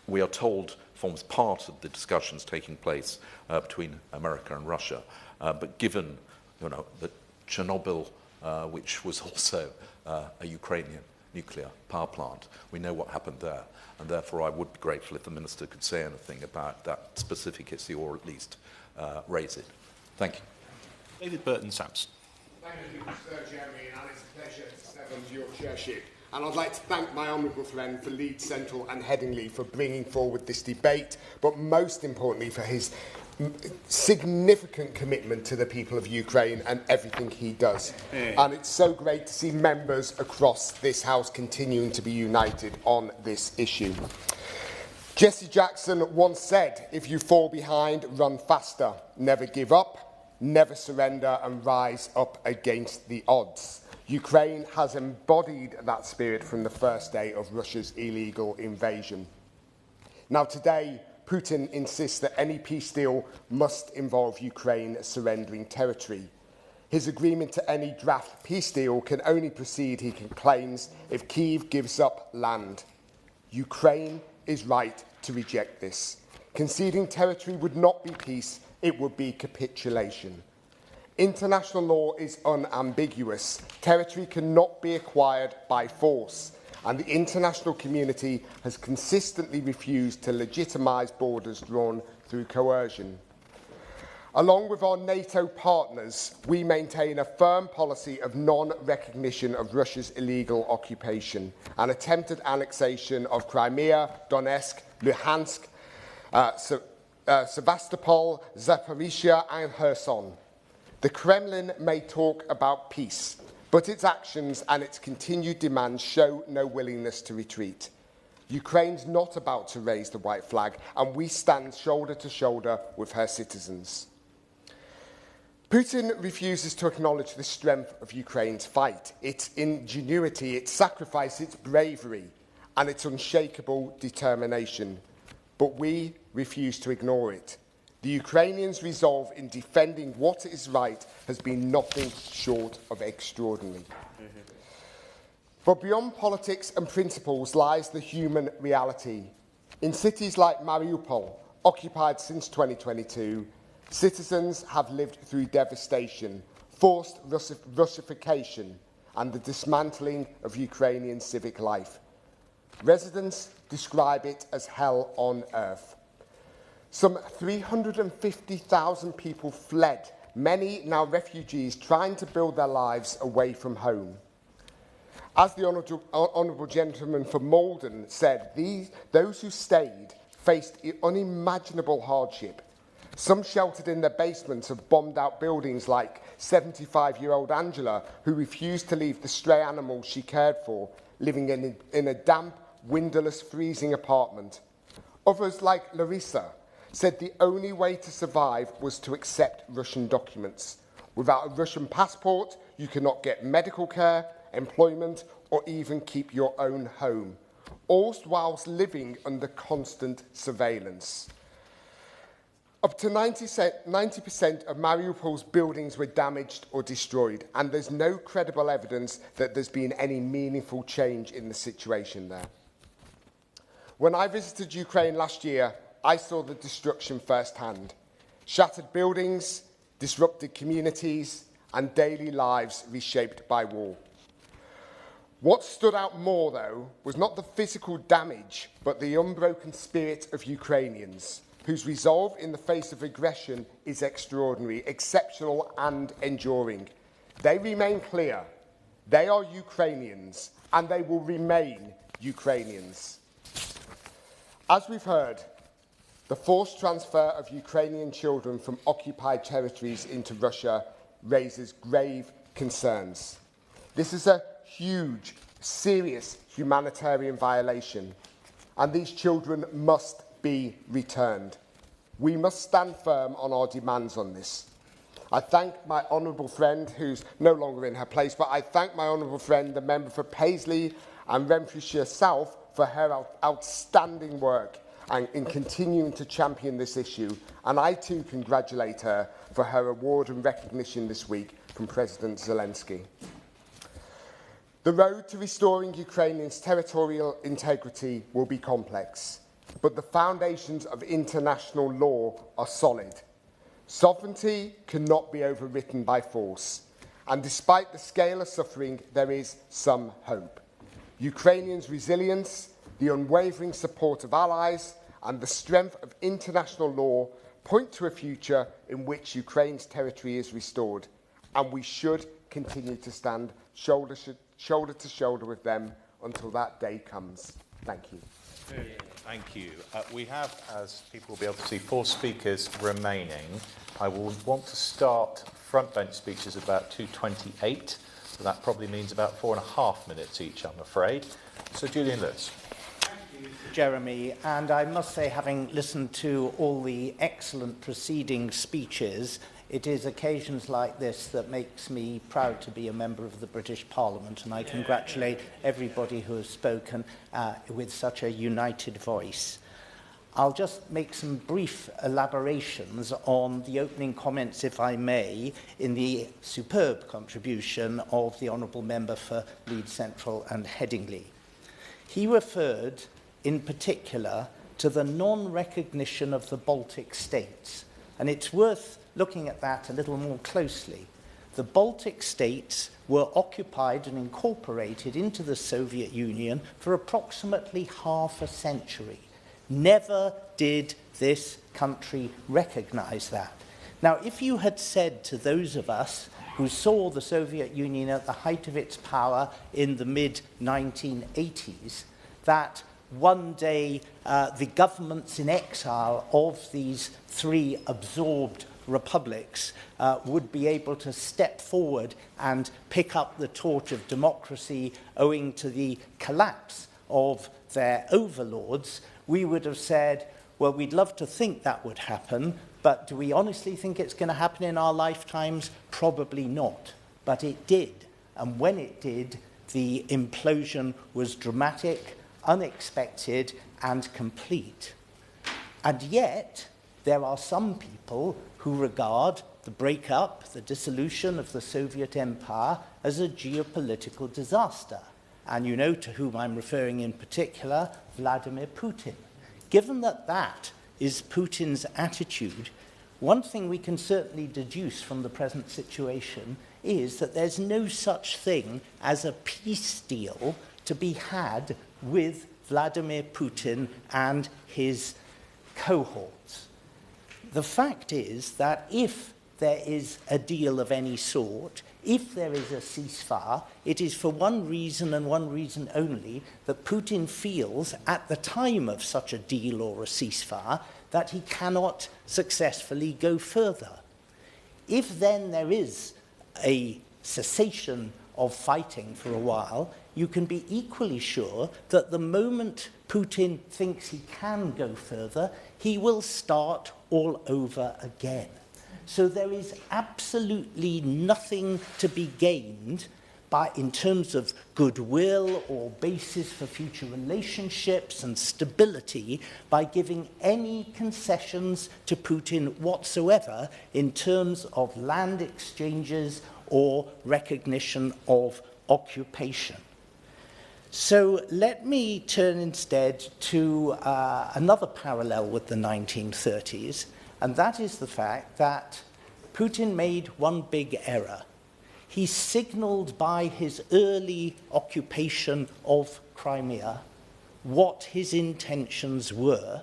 we are told forms part of the discussions taking place between America and Russia. But given that Chernobyl, which was also a Ukrainian nuclear power plant, we know what happened there. And therefore, I would be grateful if the Minister could say anything about that specific issue, or at least raise it. Thank you. David Burton-Sampson. Thank you, Sir Jeremy, and it's a pleasure to serve under your chairship. And I'd like to thank my honourable friend for Leeds Central and Headingley for bringing forward this debate, but most importantly for his significant commitment to the people of Ukraine and everything he does. And it's so great to see members across this House continuing to be united on this issue. Jesse Jackson once said, if you fall behind, run faster. Never give up, never surrender, and rise up against the odds. Ukraine has embodied that spirit from the first day of Russia's illegal invasion. Now today, Putin insists that any peace deal must involve Ukraine surrendering territory. His agreement to any draft peace deal can only proceed, he claims, if Kyiv gives up land. Ukraine is right to reject this. Conceding territory would not be peace, it would be capitulation. International law is unambiguous. Territory cannot be acquired by force, and the international community has consistently refused to legitimise borders drawn through coercion. Along with our NATO partners, we maintain a firm policy of non-recognition of Russia's illegal occupation and attempted annexation of Crimea, Donetsk, Luhansk, Sevastopol, Zaporizhia and Kherson. The Kremlin may talk about peace, but its actions and its continued demands show no willingness to retreat. Ukraine's not about to raise the white flag, and we stand shoulder to shoulder with her citizens. Putin refuses to acknowledge the strength of Ukraine's fight, its ingenuity, its sacrifice, its bravery, and its unshakable determination. But we refuse to ignore it. The Ukrainians' resolve in defending what is right has been nothing short of extraordinary. But beyond politics and principles lies the human reality. In cities like Mariupol, occupied since 2022, citizens have lived through devastation, forced Russification, and the dismantling of Ukrainian civic life. Residents describe it as hell on earth. Some 350,000 people fled, many now refugees trying to build their lives away from home. As the Honourable Gentleman for Malden said, those who stayed faced unimaginable hardship. Some sheltered in their basements of bombed-out buildings like 75-year-old Angela, who refused to leave the stray animals she cared for, living in a damp, windowless, freezing apartment. Others, like Larissa, said the only way to survive was to accept Russian documents. Without a Russian passport, you cannot get medical care, employment, or even keep your own home, all whilst living under constant surveillance. Up to 90% of Mariupol's buildings were damaged or destroyed, and there's no credible evidence that there's been any meaningful change in the situation there. When I visited Ukraine last year, I saw the destruction firsthand. Shattered buildings, disrupted communities, and daily lives reshaped by war. What stood out more, though, was not the physical damage, but the unbroken spirit of Ukrainians, whose resolve in the face of aggression is extraordinary, exceptional, and enduring. They remain clear. They are Ukrainians, and they will remain Ukrainians. As we've heard, the forced transfer of Ukrainian children from occupied territories into Russia raises grave concerns. This is a huge, serious humanitarian violation, and these children must be returned. We must stand firm on our demands on this. I thank my honourable friend, who's no longer in her place, but I thank my honourable friend, the member for Paisley and Renfrewshire South for her outstanding work and in continuing to champion this issue. And I too congratulate her for her award and recognition this week from President Zelensky. The road to restoring Ukrainians' territorial integrity will be complex, but the foundations of international law are solid. Sovereignty cannot be overwritten by force, and despite the scale of suffering, there is some hope. Ukrainians' resilience, the unwavering support of allies, and the strength of international law point to a future in which Ukraine's territory is restored, and we should continue to stand shoulder to shoulder with them until that day comes. Thank you. Thank you. We have, as people will be able to see, 4 speakers remaining. I will want to start front bench speeches about 2:28, so that probably means about 4.5 minutes each, I'm afraid. So Julian Lewis. Jeremy, and I must say, having listened to all the excellent preceding speeches, it is occasions like this that makes me proud to be a member of the British Parliament, and I congratulate everybody who has spoken with such a united voice. I'll just make some brief elaborations on the opening comments, if I may, in the superb contribution of the Honourable Member for Leeds Central and Headingley. He referred in particular to the non-recognition of the Baltic states, and it's worth looking at that a little more closely. The Baltic states were occupied and incorporated into the Soviet Union for approximately half a century. Never did this country recognize that. Now, if you had said to those of us who saw the Soviet Union at the height of its power in the mid-1980s, that one day the governments in exile of these 3 absorbed republics would be able to step forward and pick up the torch of democracy owing to the collapse of their overlords, we would have said, well, we'd love to think that would happen, but do we honestly think it's going to happen in our lifetimes? Probably not. But it did. And when it did, the implosion was dramatic, unexpected, and complete. And yet, there are some people who regard the breakup, the dissolution of the Soviet Empire as a geopolitical disaster. And you know to whom I'm referring in particular, Vladimir Putin. Given that that is Putin's attitude, one thing we can certainly deduce from the present situation is that there's no such thing as a peace deal to be had with Vladimir Putin and his cohorts. The fact is that if there is a deal of any sort, if there is a ceasefire, it is for one reason and one reason only, that Putin feels at the time of such a deal or a ceasefire that he cannot successfully go further. If then there is a cessation of fighting for a while, you can be equally sure that the moment Putin thinks he can go further, he will start all over again. So there is absolutely nothing to be gained in terms of goodwill or basis for future relationships and stability by giving any concessions to Putin whatsoever in terms of land exchanges or recognition of occupation. So let me turn instead to another parallel with the 1930s, and that is the fact that Putin made one big error. He signaled by his early occupation of Crimea what his intentions were,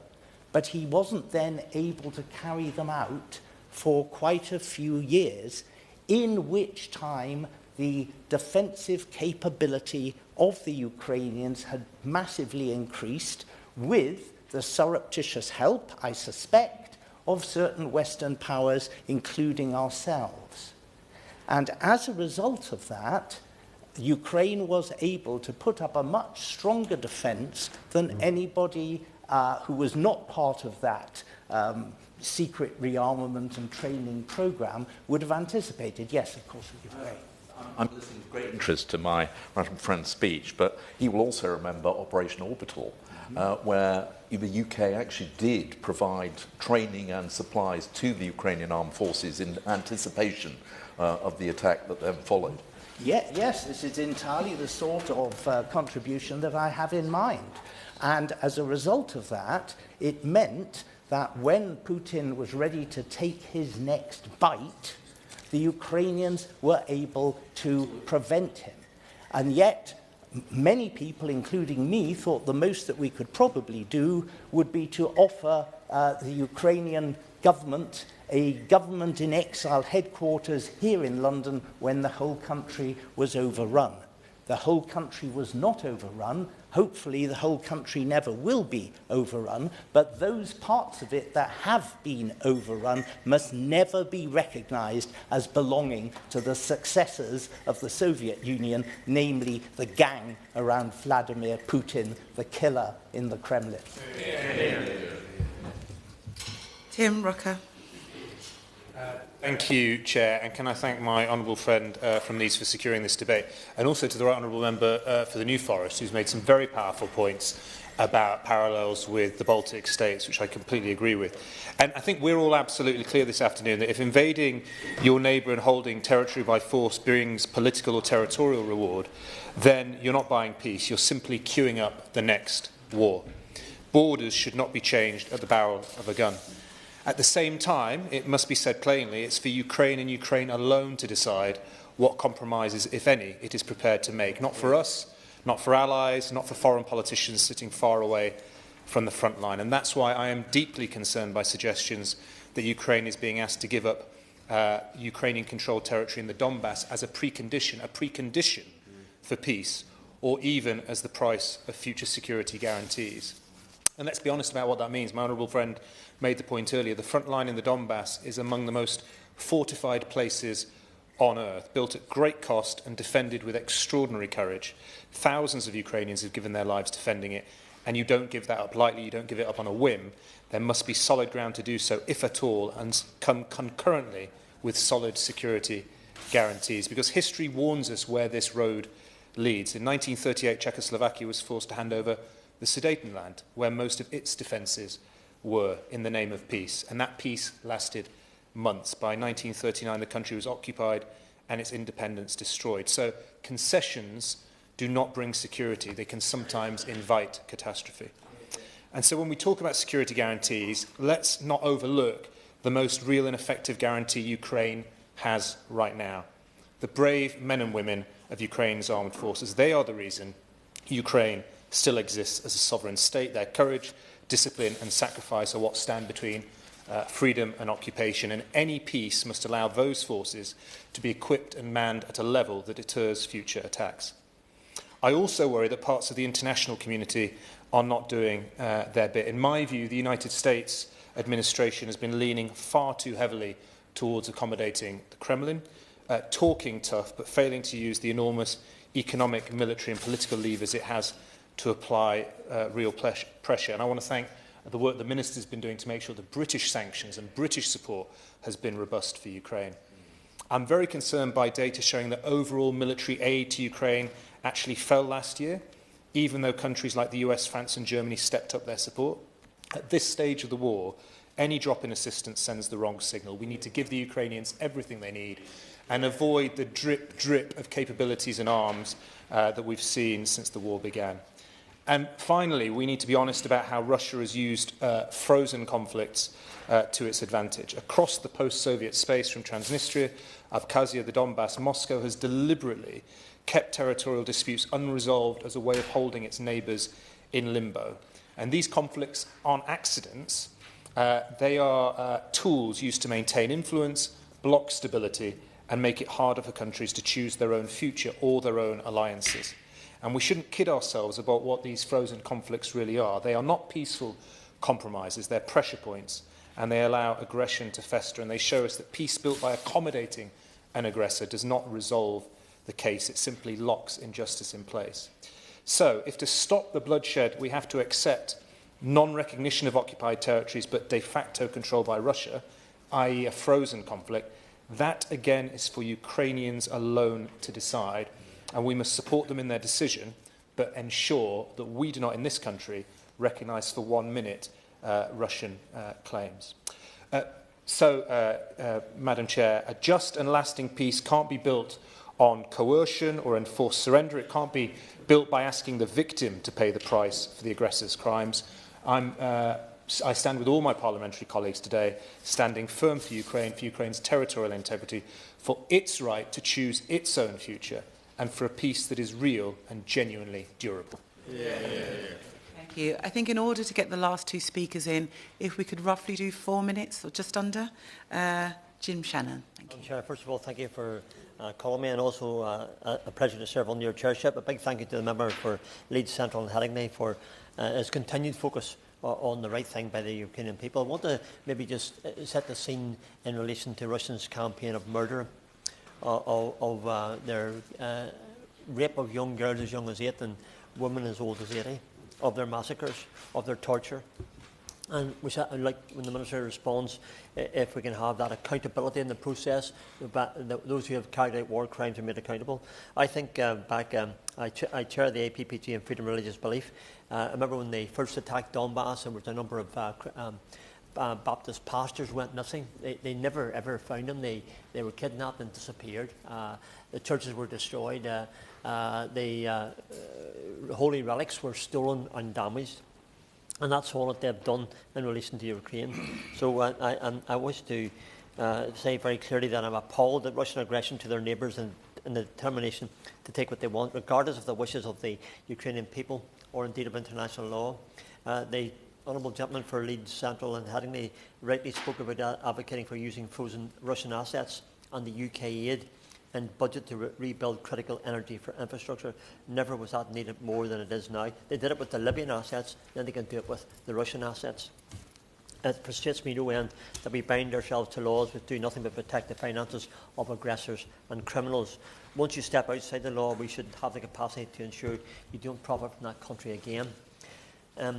but he wasn't then able to carry them out for quite a few years, in which time the defensive capability of the Ukrainians had massively increased with the surreptitious help, I suspect, of certain Western powers, including ourselves. And as a result of that, Ukraine was able to put up a much stronger defense than anybody who was not part of that secret rearmament and training program would have anticipated. Yes, of course, we give way. I'm listening with great interest to my friend's speech, but he will also remember Operation Orbital, where the UK actually did provide training and supplies to the Ukrainian armed forces in anticipation of the attack that then followed. Yes, this is entirely the sort of contribution that I have in mind. And as a result of that, it meant that when Putin was ready to take his next bite, the Ukrainians were able to prevent him. And yet, many people, including me, thought the most that we could probably do would be to offer the Ukrainian government a government in exile headquarters here in London when the whole country was overrun. The whole country was not overrun. Hopefully, the whole country never will be overrun, but those parts of it that have been overrun must never be recognized as belonging to the successors of the Soviet Union, namely the gang around Vladimir Putin, the killer in the Kremlin. Tim Rucker. Thank you, Chair, and can I thank my honourable friend from Leeds for securing this debate, and also to the right honourable member for the New Forest, who's made some very powerful points about parallels with the Baltic states, which I completely agree with. And I think we're all absolutely clear this afternoon that if invading your neighbour and holding territory by force brings political or territorial reward, then you're not buying peace, you're simply queuing up the next war. Borders should not be changed at the barrel of a gun. At the same time, it must be said plainly, it's for Ukraine and Ukraine alone to decide what compromises, if any, it is prepared to make. Not for us, not for allies, not for foreign politicians sitting far away from the front line. And that's why I am deeply concerned by suggestions that Ukraine is being asked to give up Ukrainian-controlled territory in the Donbass as a precondition for peace, or even as the price of future security guarantees. And let's be honest about what that means. My honourable friend made the point earlier. The front line in the Donbass is among the most fortified places on earth, built at great cost and defended with extraordinary courage. Thousands of Ukrainians have given their lives defending it, and you don't give that up lightly, you don't give it up on a whim. There must be solid ground to do so, if at all, and come concurrently with solid security guarantees, because history warns us where this road leads. In 1938, Czechoslovakia was forced to hand over the Sudetenland, where most of its defences were, in the name of peace. And that peace lasted months. By 1939, the country was occupied and its independence destroyed. So concessions do not bring security. They can sometimes invite catastrophe. And so when we talk about security guarantees, let's not overlook the most real and effective guarantee Ukraine has right now. The brave men and women of Ukraine's armed forces, they are the reason Ukraine still exists as a sovereign state. Their courage, discipline and sacrifice are what stand between freedom and occupation, and any peace must allow those forces to be equipped and manned at a level that deters future attacks. I also worry that parts of the international community are not doing their bit. In my view, the United States administration has been leaning far too heavily towards accommodating the Kremlin, talking tough but failing to use the enormous economic, military and political levers it has to apply real pressure. And I want to thank the work the Minister's been doing to make sure that British sanctions and British support has been robust for Ukraine. I'm very concerned by data showing that overall military aid to Ukraine actually fell last year, even though countries like the US, France and Germany stepped up their support. At this stage of the war, any drop in assistance sends the wrong signal. We need to give the Ukrainians everything they need and avoid the drip of capabilities and arms that we've seen since the war began. And finally, we need to be honest about how Russia has used frozen conflicts to its advantage. Across the post-Soviet space, from Transnistria, Abkhazia, the Donbass, Moscow has deliberately kept territorial disputes unresolved as a way of holding its neighbours in limbo. And these conflicts aren't accidents. They are tools used to maintain influence, block stability, and make it harder for countries to choose their own future or their own alliances. And we shouldn't kid ourselves about what these frozen conflicts really are. They are not peaceful compromises, they're pressure points, and they allow aggression to fester, and they show us that peace built by accommodating an aggressor does not resolve the case, it simply locks injustice in place. So, if to stop the bloodshed we have to accept non-recognition of occupied territories but de facto control by Russia, i.e. a frozen conflict, That, again, is for Ukrainians alone to decide, and we must support them in their decision, but ensure that we do not, in this country, recognise for 1 minute Russian claims. Madam Chair, a just and lasting peace can't be built on coercion or enforced surrender. It can't be built by asking the victim to pay the price for the aggressor's crimes. I stand with all my parliamentary colleagues today, standing firm for Ukraine's territorial integrity, for its right to choose its own future, and for a peace that is real and genuinely durable. Thank you. I think in order to get the last two speakers in, if we could roughly do 4 minutes or just under. Jim Shannon. Thank you. Chair, first of all, thank you for calling me, and also a pleasure to serve under your chairship. A big thank you to the member for Leeds Central and Headingley for his continued focus on the right thing by the Ukrainian people. I want to maybe just set the scene in relation to Russia's campaign of murder, of their rape of young girls as young as 8 and women as old as 80, of their massacres, of their torture. And which I'd like, when the Minister responds, if we can have that accountability in the process, those who have carried out war crimes are made accountable. I think I chair the APPG and Freedom of Religious Belief. I remember when they first attacked Donbass, there was a number of Baptist pastors went missing. They never ever found them. They were kidnapped and disappeared. The churches were destroyed. The holy relics were stolen and damaged. And that's all that they've done in relation to Ukraine. So I wish to say very clearly that I'm appalled at Russian aggression to their neighbours and the determination to take what they want, regardless of the wishes of the Ukrainian people or indeed of international law. The Honourable Gentleman for Leeds Central and Headingley rightly spoke about advocating for using frozen Russian assets and the UK aid and budget to rebuild critical energy for infrastructure. Never was that needed more than it is now. They did it with the Libyan assets, then they can do it with the Russian assets. It frustrates me no end that we bind ourselves to laws which do nothing but protect the finances of aggressors and criminals. Once you step outside the law, we should have the capacity to ensure you don't profit from that country again. I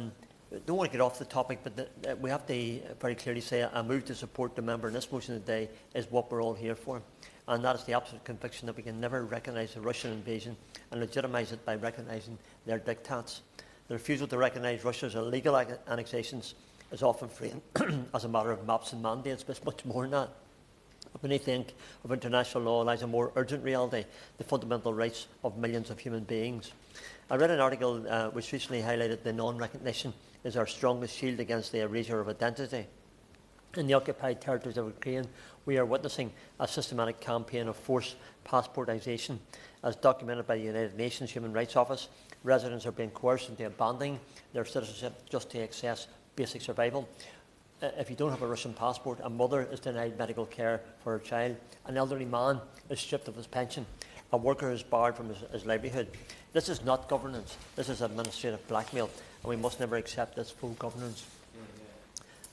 don't want to get off the topic, but we have to very clearly say a move to support the member in this motion today is what we're all here for. And that is the absolute conviction that we can never recognise the Russian invasion and legitimise it by recognising their diktats. The refusal to recognise Russia's illegal annexations is often framed as a matter of maps and mandates, but it's much more than that. Beneath the ink of international law lies a more urgent reality, the fundamental rights of millions of human beings. I read an article which recently highlighted the non-recognition is our strongest shield against the erasure of identity. In the occupied territories of Ukraine, we are witnessing a systematic campaign of forced passportisation. As documented by the United Nations Human Rights Office, residents are being coerced into abandoning their citizenship just to access basic survival. If you don't have a Russian passport, a mother is denied medical care for her child, an elderly man is stripped of his pension, a worker is barred from his livelihood. This is not governance, this is administrative blackmail, and we must never accept this full governance.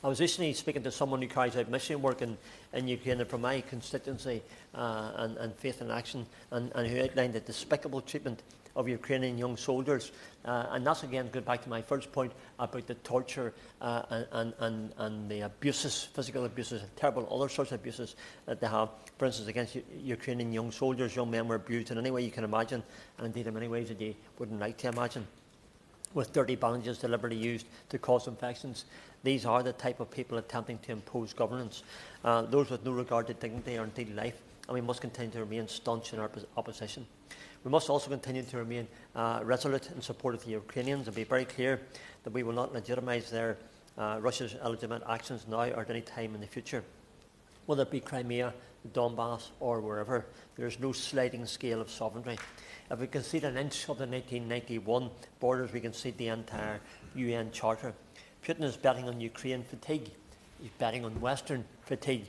I was recently speaking to someone who carries out mission work in Ukraine from my constituency and Faith in Action, and who outlined the despicable treatment of Ukrainian young soldiers. And that's again going back to my first point about the torture and the abuses, physical abuses, and terrible other sorts of abuses that they have. For instance, against Ukrainian young soldiers, young men were abused in any way you can imagine, and indeed in many ways that you wouldn't like to imagine, with dirty bandages deliberately used to cause infections. These are the type of people attempting to impose governance, those with no regard to dignity or indeed life, and we must continue to remain staunch in our opposition. We must also continue to remain resolute in support of the Ukrainians and be very clear that we will not legitimise their Russia's illegitimate actions now or at any time in the future. Whether it be Crimea, Donbass or wherever, there is no sliding scale of sovereignty. If we concede an inch of the 1991 borders, we concede the entire UN Charter. Putin is betting on Ukraine fatigue. He's betting on Western fatigue.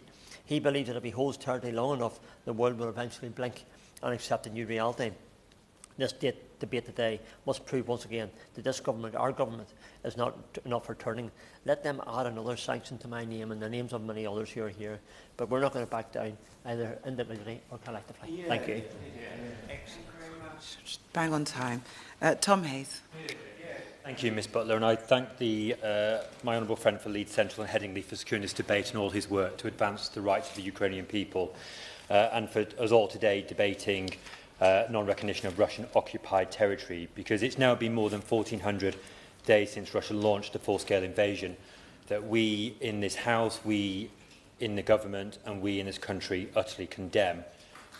He believes that if he holds territory long enough, the world will eventually blink and accept a new reality. This debate today must prove once again that this government, our government, is not enough for turning. Let them add another sanction to my name and the names of many others who are here. But we're not going to back down, either individually or collectively. Yeah. Thank you. Thank you very much. Just bang on time. Tom Hayes. Thank you, Ms Butler, and I thank my honourable friend for Leeds Central and Headingley for securing this debate and all his work to advance the rights of the Ukrainian people, and for us all today debating non-recognition of Russian-occupied territory, because it's now been more than 1,400 days since Russia launched a full-scale invasion that we in this House, we in the government and we in this country utterly condemn,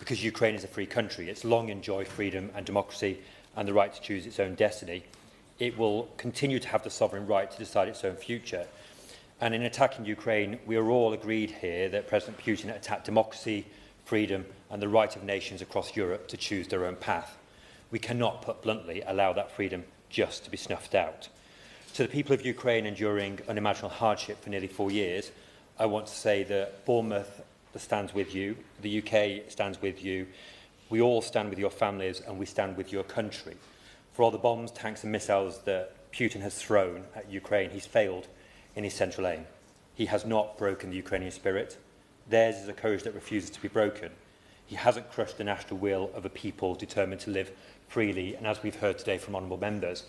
because Ukraine is a free country. It's long enjoyed freedom and democracy and the right to choose its own destiny. It will continue to have the sovereign right to decide its own future. And in attacking Ukraine, we are all agreed here that President Putin attacked democracy, freedom and the right of nations across Europe to choose their own path. We cannot, put bluntly, allow that freedom just to be snuffed out. To the people of Ukraine enduring unimaginable hardship for nearly 4 years, I want to say that Bournemouth stands with you, the UK stands with you, we all stand with your families and we stand with your country. For all the bombs, tanks and missiles that Putin has thrown at Ukraine, he's failed in his central aim. He has not broken the Ukrainian spirit. Theirs is a courage that refuses to be broken. He hasn't crushed the national will of a people determined to live freely, and as we've heard today from honourable members,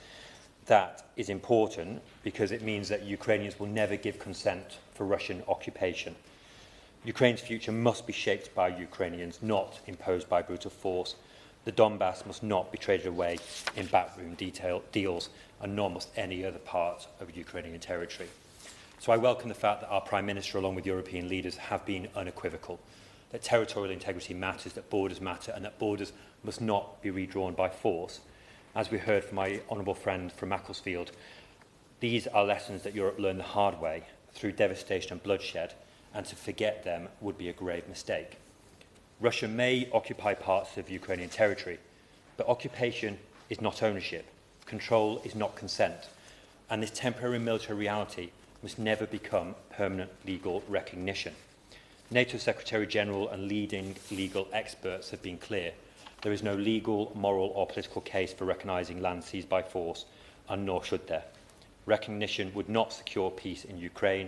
that is important because it means that Ukrainians will never give consent for Russian occupation. Ukraine's future must be shaped by Ukrainians, not imposed by brutal force. The Donbass must not be traded away in backroom deals, and nor must any other part of Ukrainian territory. So I welcome the fact that our Prime Minister, along with European leaders, have been unequivocal, that territorial integrity matters, that borders matter, and that borders must not be redrawn by force. As we heard from my honourable friend from Macclesfield, these are lessons that Europe learned the hard way through devastation and bloodshed, and to forget them would be a grave mistake. Russia may occupy parts of Ukrainian territory, but occupation is not ownership, control is not consent, and this temporary military reality must never become permanent legal recognition. NATO Secretary-General and leading legal experts have been clear. There is no legal, moral or political case for recognising land seized by force, and nor should there. Recognition would not secure peace in Ukraine,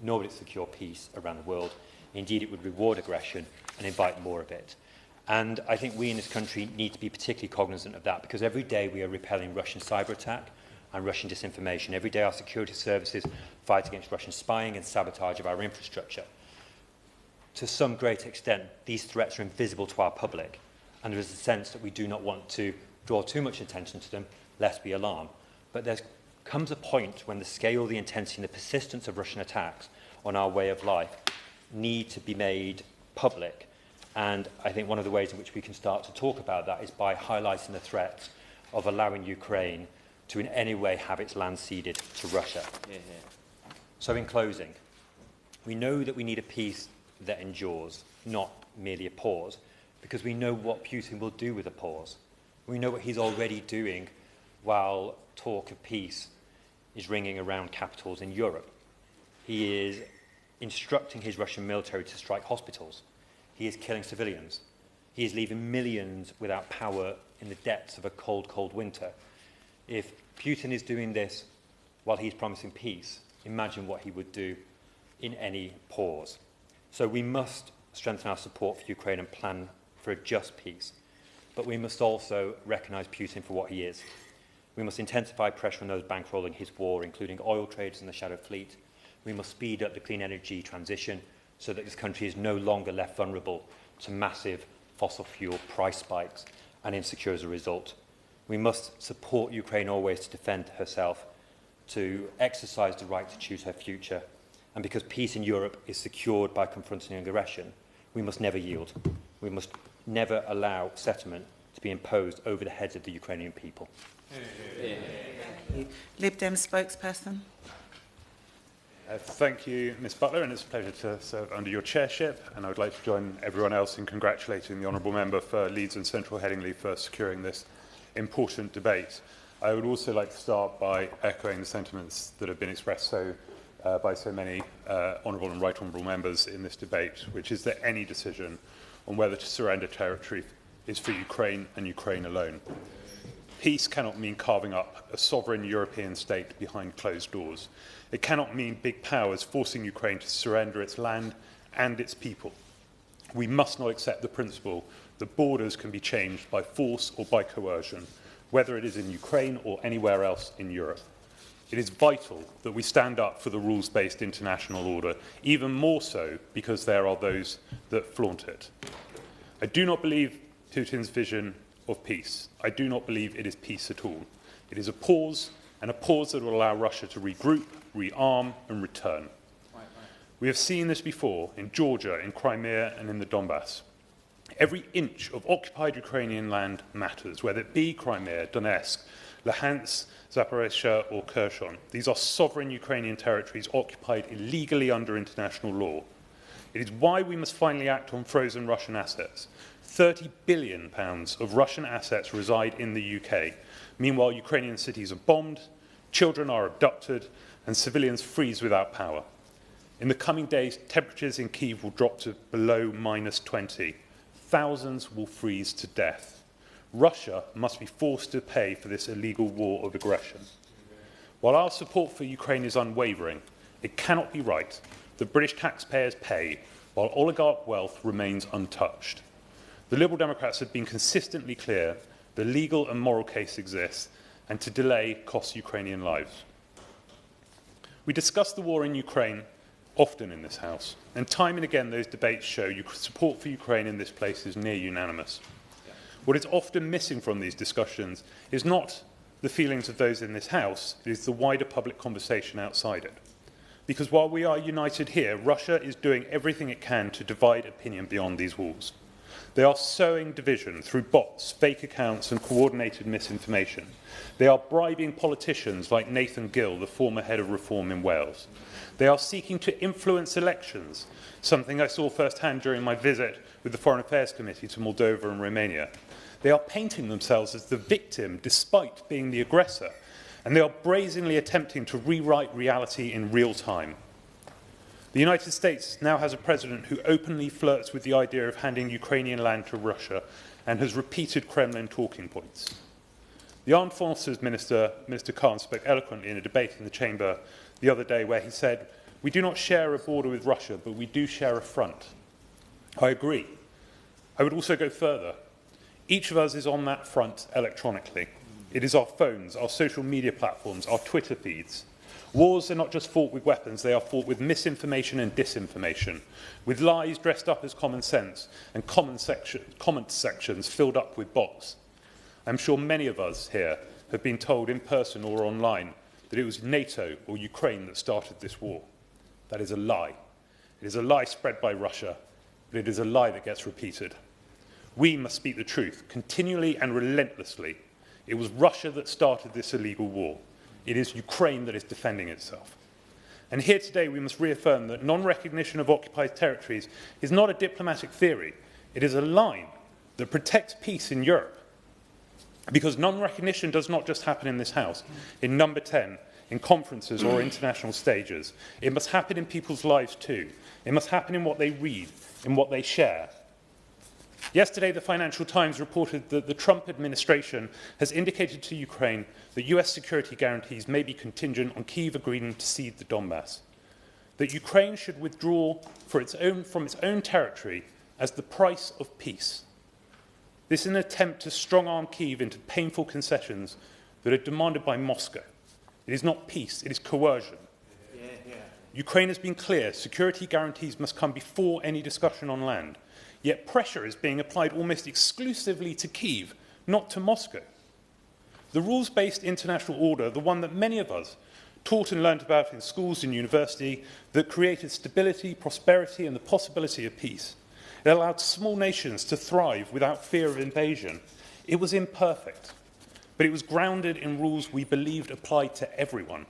nor would it secure peace around the world. Indeed, it would reward aggression and invite more of it. And I think we in this country need to be particularly cognizant of that, because every day we are repelling Russian cyber attack and Russian disinformation. Every day our security services fight against Russian spying and sabotage of our infrastructure. To some great extent, these threats are invisible to our public, and there is a sense that we do not want to draw too much attention to them, lest we alarm. But there comes a point when the scale, the intensity and the persistence of Russian attacks on our way of life need to be made public. And I think one of the ways in which we can start to talk about that is by highlighting the threat of allowing Ukraine to in any way have its land ceded to Russia. So in closing, we know that we need a peace that endures, not merely a pause, because we know what Putin will do with a pause. We know what he's already doing while talk of peace is ringing around capitals in Europe. He is instructing his Russian military to strike hospitals. He is killing civilians. He is leaving millions without power in the depths of a cold, cold winter. If Putin is doing this while he's promising peace, imagine what he would do in any pause. So we must strengthen our support for Ukraine and plan for a just peace. But we must also recognise Putin for what he is. We must intensify pressure on those bankrolling his war, including oil traders and the shadow fleet. We must speed up the clean energy transition so that this country is no longer left vulnerable to massive fossil fuel price spikes and insecure as a result. We must support Ukraine always to defend herself, to exercise the right to choose her future. And because peace in Europe is secured by confronting aggression, we must never yield. We must never allow settlement to be imposed over the heads of the Ukrainian people. Lib Dem spokesperson. Thank you, Ms Butler, and it's a pleasure to serve under your chairship. And I would like to join everyone else in congratulating the Honourable Member for Leeds and Central Headingley for securing this important debate. I would also like to start by echoing the sentiments that have been expressed by so many Honourable and Right Honourable Members in this debate, which is that any decision on whether to surrender territory is for Ukraine and Ukraine alone. Peace cannot mean carving up a sovereign European state behind closed doors. It cannot mean big powers forcing Ukraine to surrender its land and its people. We must not accept the principle that borders can be changed by force or by coercion. whether it is in Ukraine or anywhere else in Europe. It is vital that we stand up for the rules-based international order, even more so because there are those that flaunt it. I do not believe Putin's vision of peace. I do not believe it is peace at all. It is a pause, and a pause that will allow Russia to regroup, rearm, and return. We have seen this before in Georgia, in Crimea, and in the Donbass. Every inch of occupied Ukrainian land matters, whether it be Crimea, Donetsk, Luhansk, Zaporizhzhia, or Kherson. These are sovereign Ukrainian territories occupied illegally under international law. It is why we must finally act on frozen Russian assets. £30 billion of Russian assets reside in the UK. Meanwhile, Ukrainian cities are bombed, children are abducted, and civilians freeze without power. In the coming days, temperatures in Kyiv will drop to below -20. Thousands will freeze to death. Russia must be forced to pay for this illegal war of aggression. While our support for Ukraine is unwavering, it cannot be right that British taxpayers pay while oligarch wealth remains untouched. The Liberal Democrats have been consistently clear the legal and moral case exists, and to delay costs Ukrainian lives. We discuss the war in Ukraine often in this House, and time and again those debates show support for Ukraine in this place is near unanimous. What is often missing from these discussions is not the feelings of those in this House, it is the wider public conversation outside it. Because while we are united here, Russia is doing everything it can to divide opinion beyond these walls. They are sowing division through bots, fake accounts, and coordinated misinformation. They are bribing politicians like Nathan Gill, the former head of Reform in Wales. They are seeking to influence elections, something I saw firsthand during my visit with the Foreign Affairs Committee to Moldova and Romania. They are painting themselves as the victim despite being the aggressor, and they are brazenly attempting to rewrite reality in real time. The United States now has a president who openly flirts with the idea of handing Ukrainian land to Russia and has repeated Kremlin talking points. The Armed Forces Minister, Minister Khan, spoke eloquently in a debate in the chamber the other day where he said, "We do not share a border with Russia, but we do share a front." I agree. I would also go further. Each of us is on that front electronically. It is our phones, our social media platforms, our Twitter feeds. Wars are not just fought with weapons, they are fought with misinformation and disinformation, with lies dressed up as common sense and comment sections filled up with bots. I'm sure many of us here have been told in person or online that it was NATO or Ukraine that started this war. That is a lie. It is a lie spread by Russia, but it is a lie that gets repeated. We must speak the truth, continually and relentlessly. It was Russia that started this illegal war. It is Ukraine that is defending itself. And here today we must reaffirm that non-recognition of occupied territories is not a diplomatic theory. It is a line that protects peace in Europe. Because non-recognition does not just happen in this House, in Number 10, in conferences or international stages. It must happen in people's lives too. It must happen in what they read, in what they share. Yesterday, the Financial Times reported that the Trump administration has indicated to Ukraine that US security guarantees may be contingent on Kyiv agreeing to cede the Donbass, that Ukraine should withdraw from its own territory as the price of peace. This is an attempt to strong-arm Kyiv into painful concessions that are demanded by Moscow. It is not peace, it is coercion. Ukraine has been clear, security guarantees must come before any discussion on land. Yet pressure is being applied almost exclusively to Kyiv, not to Moscow. The rules-based international order, the one that many of us taught and learned about in schools and university, that created stability, prosperity, and the possibility of peace. It allowed small nations to thrive without fear of invasion. It was imperfect, but it was grounded in rules we believed applied to everyone.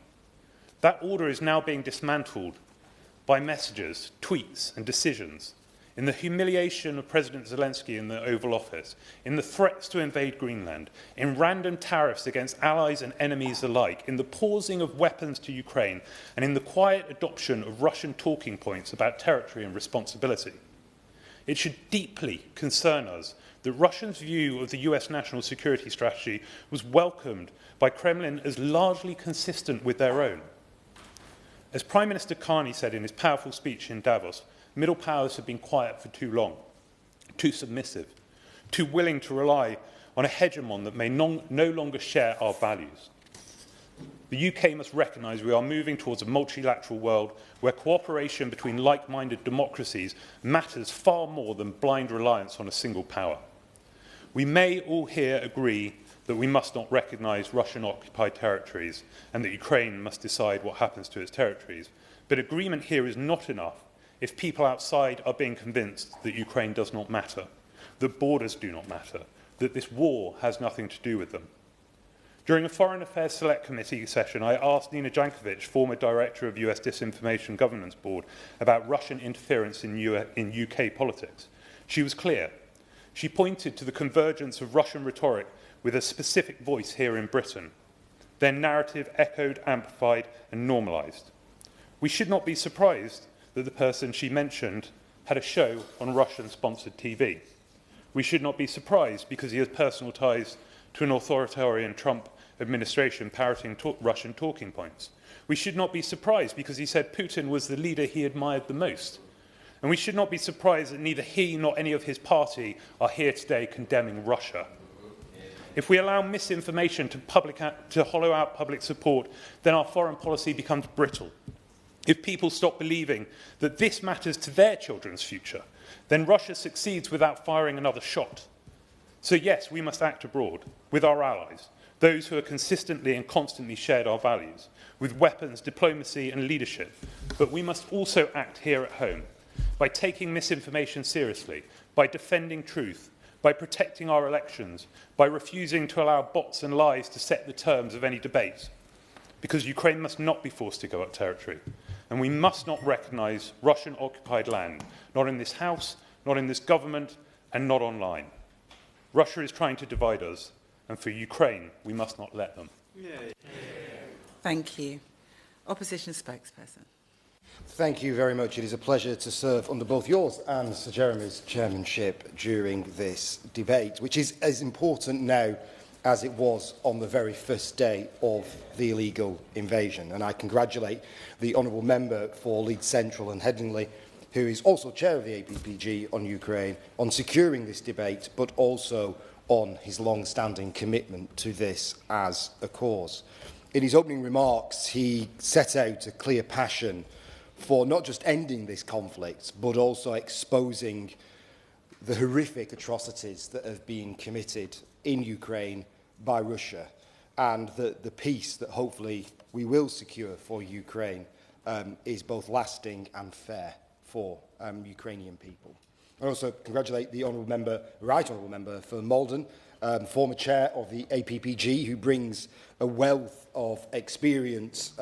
That order is now being dismantled by messages, tweets, and decisions, in the humiliation of President Zelensky in the Oval Office, in the threats to invade Greenland, in random tariffs against allies and enemies alike, in the pausing of weapons to Ukraine, and in the quiet adoption of Russian talking points about territory and responsibility. It should deeply concern us that Russia's view of the US national security strategy was welcomed by Kremlin as largely consistent with their own. As Prime Minister Carney said in his powerful speech in Davos, middle powers have been quiet for too long, too submissive, too willing to rely on a hegemon that may no longer share our values. The UK must recognise we are moving towards a multilateral world where cooperation between like-minded democracies matters far more than blind reliance on a single power. We may all here agree that we must not recognise Russian-occupied territories and that Ukraine must decide what happens to its territories. But agreement here is not enough if people outside are being convinced that Ukraine does not matter, that borders do not matter, that this war has nothing to do with them. During a Foreign Affairs Select Committee session, I asked Nina Jankovic, former director of US Disinformation Governance Board, about Russian interference in UK politics. She was clear. She pointed to the convergence of Russian rhetoric with a specific voice here in Britain, their narrative echoed, amplified and normalised. We should not be surprised that the person she mentioned had a show on Russian-sponsored TV. We should not be surprised because he has personal ties to an authoritarian Trump administration parroting Russian talking points. We should not be surprised because he said Putin was the leader he admired the most. And we should not be surprised that neither he nor any of his party are here today condemning Russia. If we allow misinformation to hollow out public support, then our foreign policy becomes brittle. If people stop believing that this matters to their children's future, then Russia succeeds without firing another shot. So yes, we must act abroad, with our allies, those who have consistently and constantly shared our values, with weapons, diplomacy and leadership. But we must also act here at home, by taking misinformation seriously, by defending truth, by protecting our elections, by refusing to allow bots and lies to set the terms of any debate. Because Ukraine must not be forced to give up territory. And we must not recognise Russian-occupied land, not in this House, not in this government, and not online. Russia is trying to divide us, and for Ukraine, we must not let them. Thank you. Opposition spokesperson. Thank you very much. It is a pleasure to serve under both yours and Sir Jeremy's chairmanship during this debate, which is as important now as it was on the very first day of the illegal invasion. And I congratulate the honourable member for Leeds Central and Headingley, who is also chair of the APPG on Ukraine, on securing this debate, but also on his long-standing commitment to this as a cause. In his opening remarks, he set out a clear passion for not just ending this conflict, but also exposing the horrific atrocities that have been committed in Ukraine by Russia, and the peace that hopefully we will secure for Ukraine is both lasting and fair for Ukrainian people. I also congratulate the honourable member, right honourable member for Malden, former chair of the APPG, who brings a wealth of experience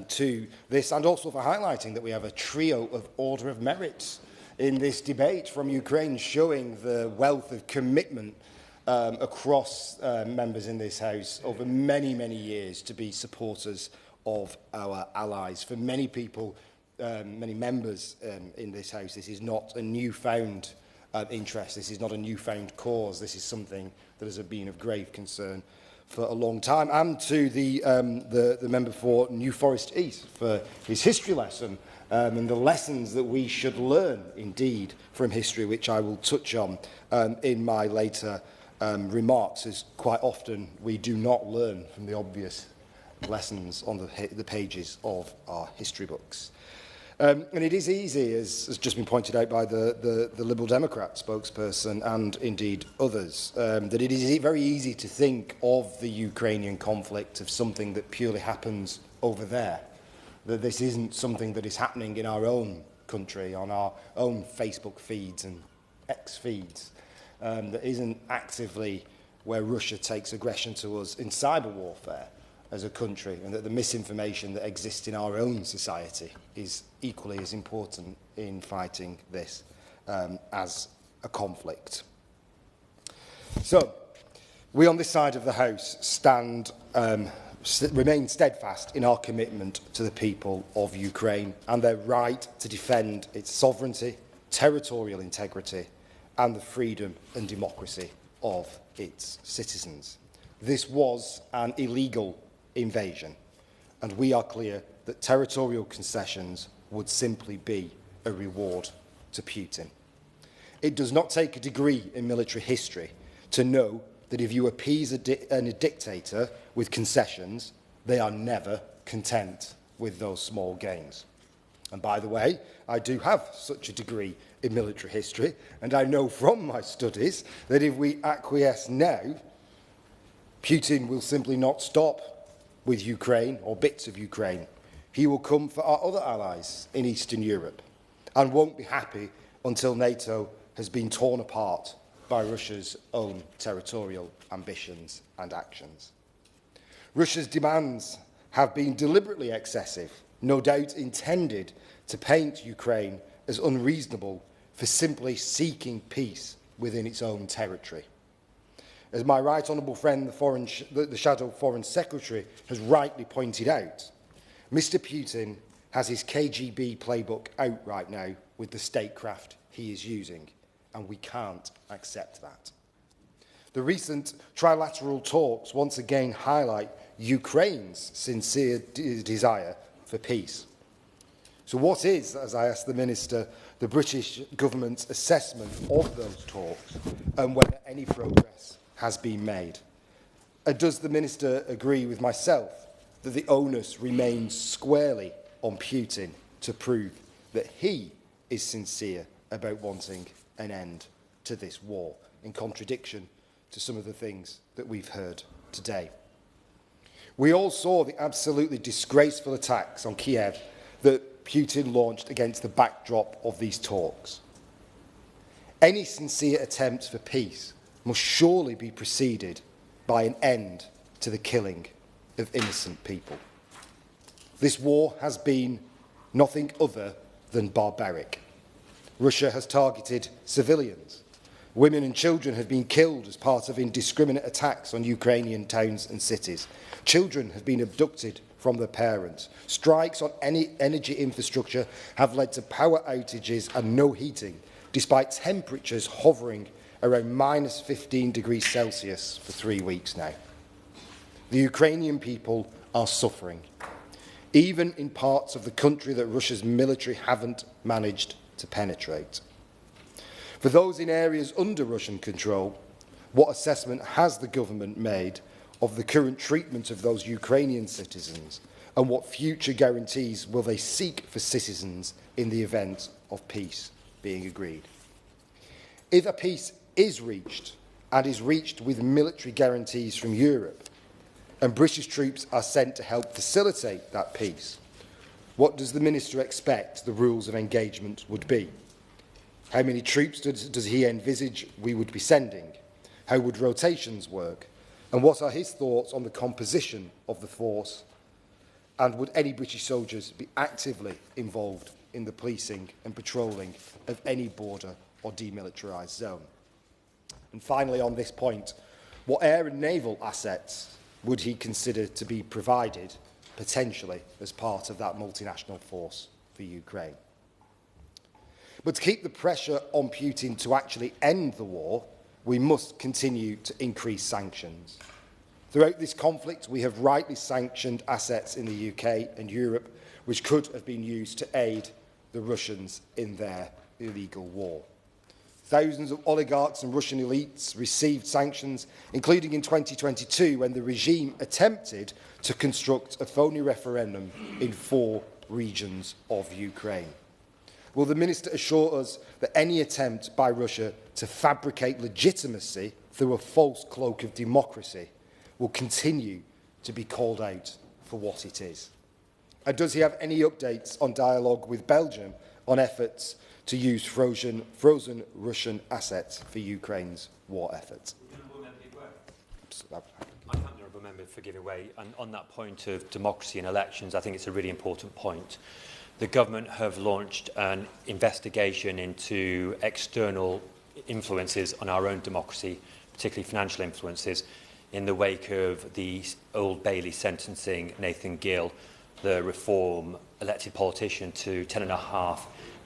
to this, and also for highlighting that we have a trio of Order of Merits in this debate from Ukraine, showing the wealth of commitment across members in this House over many, many years to be supporters of our allies. For many people, many members in this House, this is not a newfound interest, this is not a newfound cause, this is something that has been of grave concern for a long time. And to the member for New Forest East for his history lesson and the lessons that we should learn, indeed, from history, which I will touch on in my later remarks, as quite often we do not learn from the obvious lessons on the pages of our history books. And it is easy, as has just been pointed out by the Liberal Democrat spokesperson and indeed others, that it is very easy to think of the Ukrainian conflict as something that purely happens over there, that this isn't something that is happening in our own country, on our own Facebook feeds and X feeds, that isn't actively where Russia takes aggression to us in cyber warfare as a country, and that the misinformation that exists in our own society is equally as important in fighting this as a conflict. So, we on this side of the House remain steadfast in our commitment to the people of Ukraine and their right to defend its sovereignty, territorial integrity and the freedom and democracy of its citizens. This was an illegal invasion, and we are clear that territorial concessions would simply be a reward to Putin. It does not take a degree in military history to know that if you appease a dictator with concessions, they are never content with those small gains. And by the way, I do have such a degree in military history, and I know from my studies that if we acquiesce now, Putin will simply not stop with Ukraine or bits of Ukraine. He will come for our other allies in Eastern Europe and won't be happy until NATO has been torn apart by Russia's own territorial ambitions and actions. Russia's demands have been deliberately excessive, no doubt intended to paint Ukraine as unreasonable for simply seeking peace within its own territory. As my right honourable friend, the Shadow Foreign Secretary, has rightly pointed out, Mr Putin has his KGB playbook out right now with the statecraft he is using, and we can't accept that. The recent trilateral talks once again highlight Ukraine's sincere desire for peace. So what is, as I asked the Minister, the British government's assessment of those talks and whether any progress has been made? And does the Minister agree with myself that the onus remains squarely on Putin to prove that he is sincere about wanting an end to this war, in contradiction to some of the things that we've heard today? We all saw the absolutely disgraceful attacks on Kiev that Putin launched against the backdrop of these talks. Any sincere attempt for peace must surely be preceded by an end to the killing of innocent people. This war has been nothing other than barbaric. Russia has targeted civilians. Women and children have been killed as part of indiscriminate attacks on Ukrainian towns and cities. Children have been abducted from their parents. Strikes on any energy infrastructure have led to power outages and no heating, despite temperatures hovering around minus 15 degrees Celsius for 3 weeks now. The Ukrainian people are suffering, even in parts of the country that Russia's military haven't managed to penetrate. For those in areas under Russian control, what assessment has the government made of the current treatment of those Ukrainian citizens, and what future guarantees will they seek for citizens in the event of peace being agreed? If a peace is reached, and is reached with military guarantees from Europe, and British troops are sent to help facilitate that peace, what does the Minister expect the rules of engagement would be? How many troops does he envisage we would be sending? How would rotations work? And what are his thoughts on the composition of the force? And would any British soldiers be actively involved in the policing and patrolling of any border or demilitarised zone? And finally, on this point, what air and naval assets would he consider to be provided, potentially, as part of that multinational force for Ukraine? But to keep the pressure on Putin to actually end the war, we must continue to increase sanctions. Throughout this conflict, we have rightly sanctioned assets in the UK and Europe, which could have been used to aid the Russians in their illegal war. Thousands of oligarchs and Russian elites received sanctions, including in 2022, when the regime attempted to construct a phony referendum in 4 regions of Ukraine. Will the Minister assure us that any attempt by Russia to fabricate legitimacy through a false cloak of democracy will continue to be called out for what it is? And does he have any updates on dialogue with Belgium on efforts to use frozen Russian assets for Ukraine's war effort? I thank the honourable member for giving way. And on that point of democracy and elections, I think it's a really important point. The government have launched an investigation into external influences on our own democracy, particularly financial influences, in the wake of the Old Bailey sentencing Nathan Gill, the Reform elected politician, to 10.5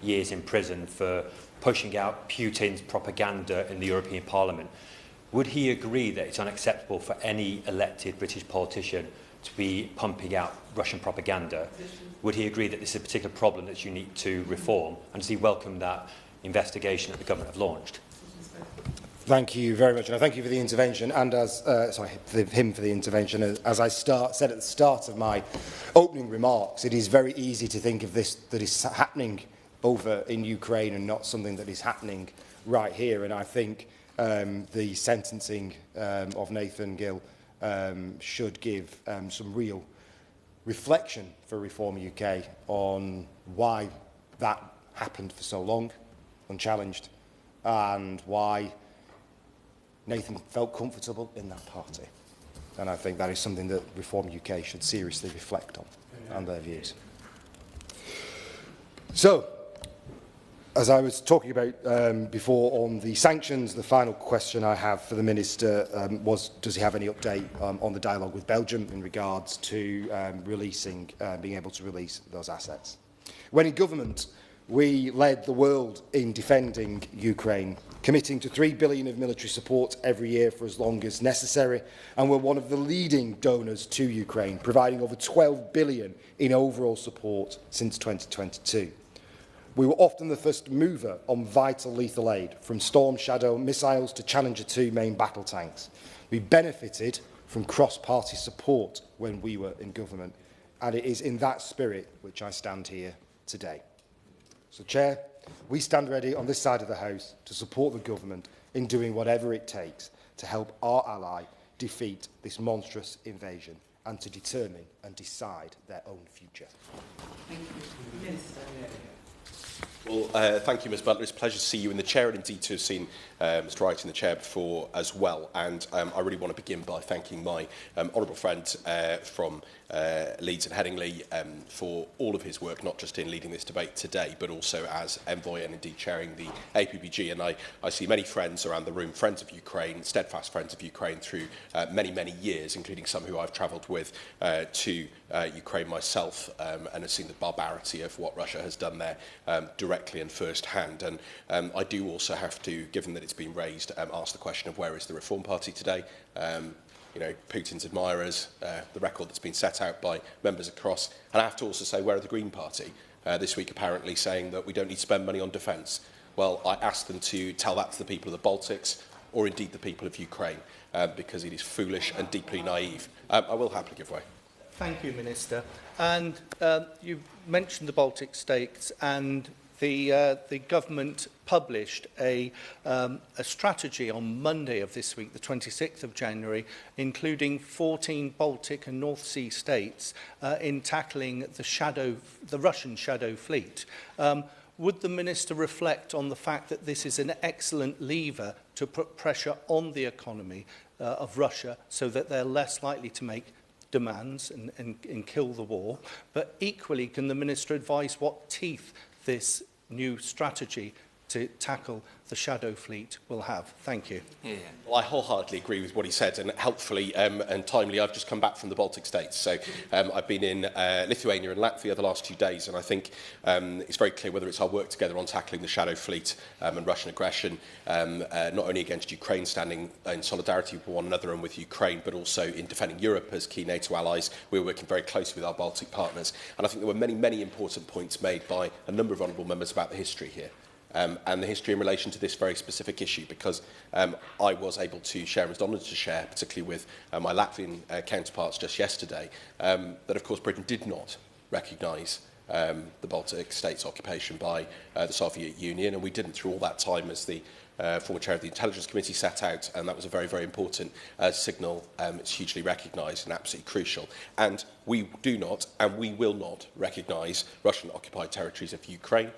years in prison for pushing out Putin's propaganda in the European Parliament. Would he agree that it's unacceptable for any elected British politician to be pumping out Russian propaganda? Would he agree that this is a particular problem that's unique to Reform? And does he welcome that investigation that the government have launched? Thank you very much, and I thank you for the intervention, and him for the intervention. As I said at the start of my opening remarks, it is very easy to think of this that is happening over in Ukraine and not something that is happening right here. And I think the sentencing of Nathan Gill should give some real reflection for Reform UK on why that happened for so long, unchallenged, and why Nathan felt comfortable in that party. And I think that is something that Reform UK should seriously reflect on and their views. So, as I was talking about before on the sanctions, the final question I have for the Minister was, does he have any update on the dialogue with Belgium in regards to being able to release those assets? When in government, we led the world in defending Ukraine, committing to £3 billion of military support every year for as long as necessary, and we're one of the leading donors to Ukraine, providing over £12 billion in overall support since 2022. We were often the first mover on vital lethal aid, from Storm Shadow missiles to Challenger 2 main battle tanks. We benefited from cross-party support when we were in government, and it is in that spirit which I stand here today. So, Chair, we stand ready on this side of the House to support the government in doing whatever it takes to help our ally defeat this monstrous invasion and to determine and decide their own future. Thank you. Minister. Well, thank you, Ms Butler. It's a pleasure to see you in the chair, and indeed to have seen Mr Wright in the chair before as well. And I really want to begin by thanking my honourable friend from Leeds and Headingley for all of his work, not just in leading this debate today, but also as envoy and indeed chairing the APPG. And I see many friends around the room, friends of Ukraine, steadfast friends of Ukraine through many, many years, including some who I've travelled with to Ukraine myself and have seen the barbarity of what Russia has done there directly and first hand. And I do also have to, given that it's been raised, ask the question of where is the Reform Party today? You know, Putin's admirers, the record that's been set out by members across. And I have to also say, where are the Green Party? This week apparently saying that we don't need to spend money on defence. Well, I ask them to tell that to the people of the Baltics, or indeed the people of Ukraine, because it is foolish and deeply naive. I will happily give way. Thank you, Minister. And you mentioned the Baltic states, and the government published a strategy on Monday of this week, the 26th of January, including 14 Baltic and North Sea states in tackling the Russian shadow fleet. Would the Minister reflect on the fact that this is an excellent lever to put pressure on the economy of Russia so that they're less likely to make demands and kill the war? But equally, can the Minister advise what teeth this new strategy to tackle the shadow fleet will have? Thank you. Yeah. Well, I wholeheartedly agree with what he said, and helpfully and timely, I've just come back from the Baltic states. So I've been in Lithuania and Latvia the last 2 days, and I think it's very clear whether it's our work together on tackling the shadow fleet and Russian aggression, not only against Ukraine, standing in solidarity with one another and with Ukraine, but also in defending Europe as key NATO allies. We're working very closely with our Baltic partners. And I think there were many, many important points made by a number of honourable members about the history here. And the history in relation to this very specific issue, because I was able to share, and was honoured to share, particularly with my Latvian counterparts just yesterday, that of course Britain did not recognise the Baltic states' occupation by the Soviet Union, and we didn't through all that time, as the former chair of the Intelligence Committee set out, and that was a very, very important signal. It's hugely recognised and absolutely crucial. And we do not, and we will not recognise Russian-occupied territories of Ukraine.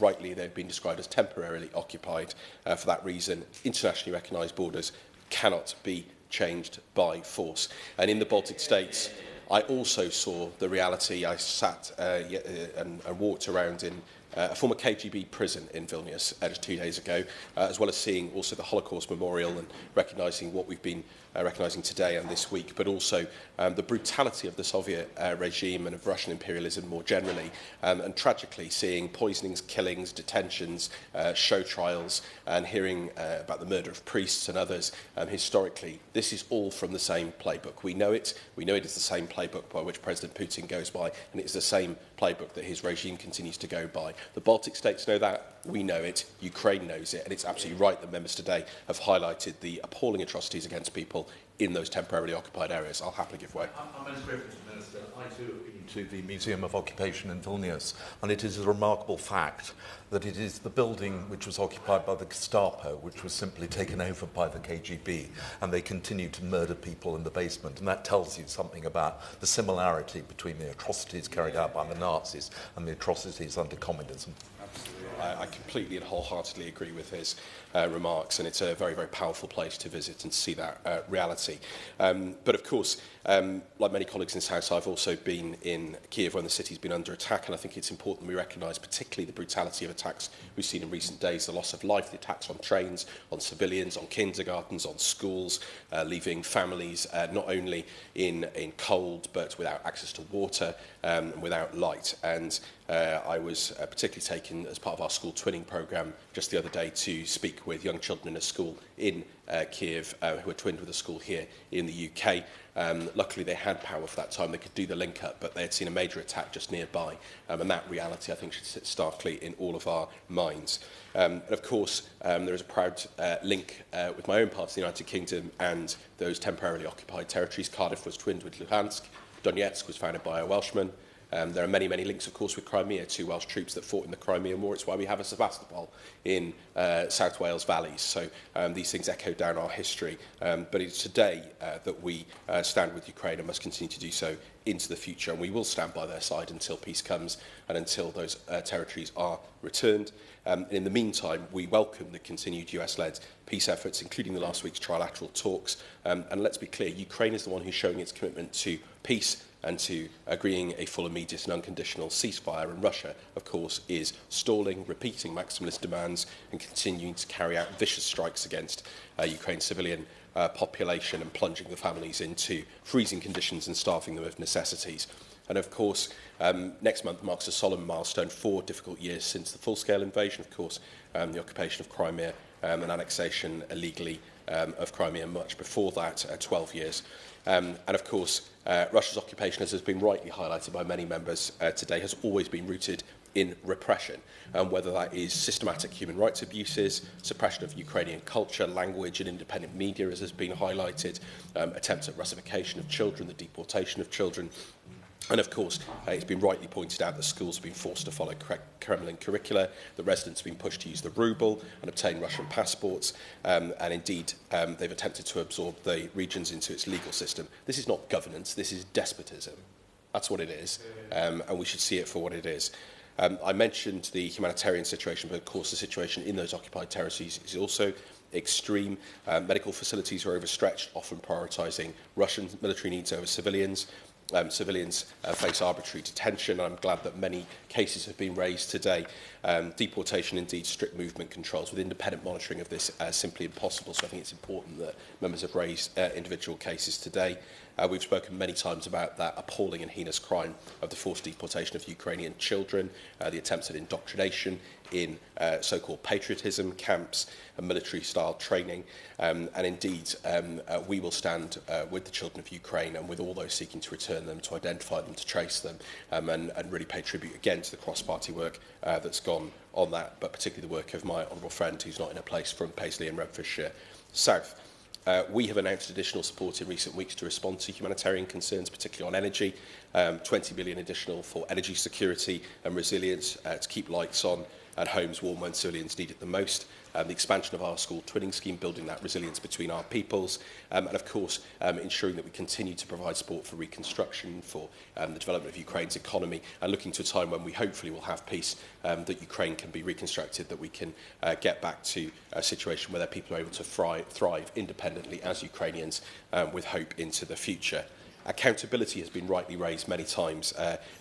Rightly, they've been described as temporarily occupied. For that reason, internationally recognised borders cannot be changed by force. And in the Baltic states, I also saw the reality. I sat and walked around in a former KGB prison in Vilnius just 2 days ago, as well as seeing also the Holocaust Memorial and recognising what we've been recognising today and this week, but also the brutality of the Soviet regime and of Russian imperialism more generally, and tragically seeing poisonings, killings, detentions, show trials, and hearing about the murder of priests and others. Historically, this is all from the same playbook. We know it is the same playbook by which President Putin goes by, and it is the same playbook that his regime continues to go by. The Baltic states know that, we know it, Ukraine knows it, and it's absolutely right that members today have highlighted the appalling atrocities against people in those temporarily occupied areas. I'll happily give way. I'm Minister. I too have been to the Museum of Occupation in Vilnius, and it is a remarkable fact that it is the building which was occupied by the Gestapo, which was simply taken over by the KGB, and they continued to murder people in the basement. And that tells you something about the similarity between the atrocities carried out by the Nazis and the atrocities under communism. I completely and wholeheartedly agree with his remarks, and it's a very, very powerful place to visit and see that reality. But of course, like many colleagues in this House, I've also been in Kiev when the city's been under attack, and I think it's important we recognise particularly the brutality of attacks we've seen in recent days, the loss of life, the attacks on trains, on civilians, on kindergartens, on schools, leaving families not only in cold but without access to water and without light. And I was particularly taken as part of our school twinning programme just the other day to speak with young children in a school in Kiev who are twinned with a school here in the UK. Luckily, they had power for that time. They could do the link-up, but they had seen a major attack just nearby. And that reality, I think, should sit starkly in all of our minds. And of course, there is a proud link with my own part of the United Kingdom and those temporarily occupied territories. Cardiff was twinned with Luhansk. Donetsk was founded by a Welshman. There are many, many links, of course, with Crimea, 2 Welsh troops that fought in the Crimean War. It's why we have a Sebastopol in South Wales valleys. So these things echo down our history. But it's today that we stand with Ukraine and must continue to do so into the future. And we will stand by their side until peace comes and until those territories are returned. In the meantime, we welcome the continued US-led peace efforts, including the last week's trilateral talks. And let's be clear, Ukraine is the one who's showing its commitment to peace and to agreeing a full, immediate and unconditional ceasefire. And Russia, of course, is stalling, repeating maximalist demands and continuing to carry out vicious strikes against Ukraine's civilian population and plunging the families into freezing conditions and starving them of necessities. And of course, next month marks a solemn milestone, 4 difficult years since the full-scale invasion, of course, the occupation of Crimea and annexation illegally of Crimea much before that, 12 years. And of course, Russia's occupation, as has been rightly highlighted by many members today, has always been rooted in repression, whether that is systematic human rights abuses, suppression of Ukrainian culture, language and independent media, as has been highlighted, attempts at Russification of children, the deportation of children. And of course, it's been rightly pointed out that schools have been forced to follow Kremlin curricula, the residents have been pushed to use the ruble and obtain Russian passports, and indeed they've attempted to absorb the regions into its legal system. This is not governance, this is despotism. That's what it is, and we should see it for what it is. I mentioned the humanitarian situation, but of course the situation in those occupied territories is also extreme. Medical facilities are overstretched, often prioritising Russian military needs over civilians. Civilians face arbitrary detention. I'm glad that many cases have been raised today. Deportation, indeed, strict movement controls with independent monitoring of this simply impossible. So I think it's important that members have raised individual cases today. We've spoken many times about that appalling and heinous crime of the forced deportation of Ukrainian children, the attempts at indoctrination in so-called patriotism camps and military-style training. And indeed, we will stand with the children of Ukraine and with all those seeking to return them, to identify them, to trace them, and really pay tribute again to the cross-party work that's gone on that, but particularly the work of my honourable friend who's not in a place from Paisley and Renfrewshire South. We have announced additional support in recent weeks to respond to humanitarian concerns, particularly on energy, 20 billion additional for energy security and resilience to keep lights on and homes warm when civilians need it the most. The expansion of our school twinning scheme, building that resilience between our peoples, and of course ensuring that we continue to provide support for reconstruction, for the development of Ukraine's economy, and looking to a time when we hopefully will have peace, that Ukraine can be reconstructed, that we can get back to a situation where their people are able to thrive independently as Ukrainians with hope into the future. Accountability has been rightly raised many times.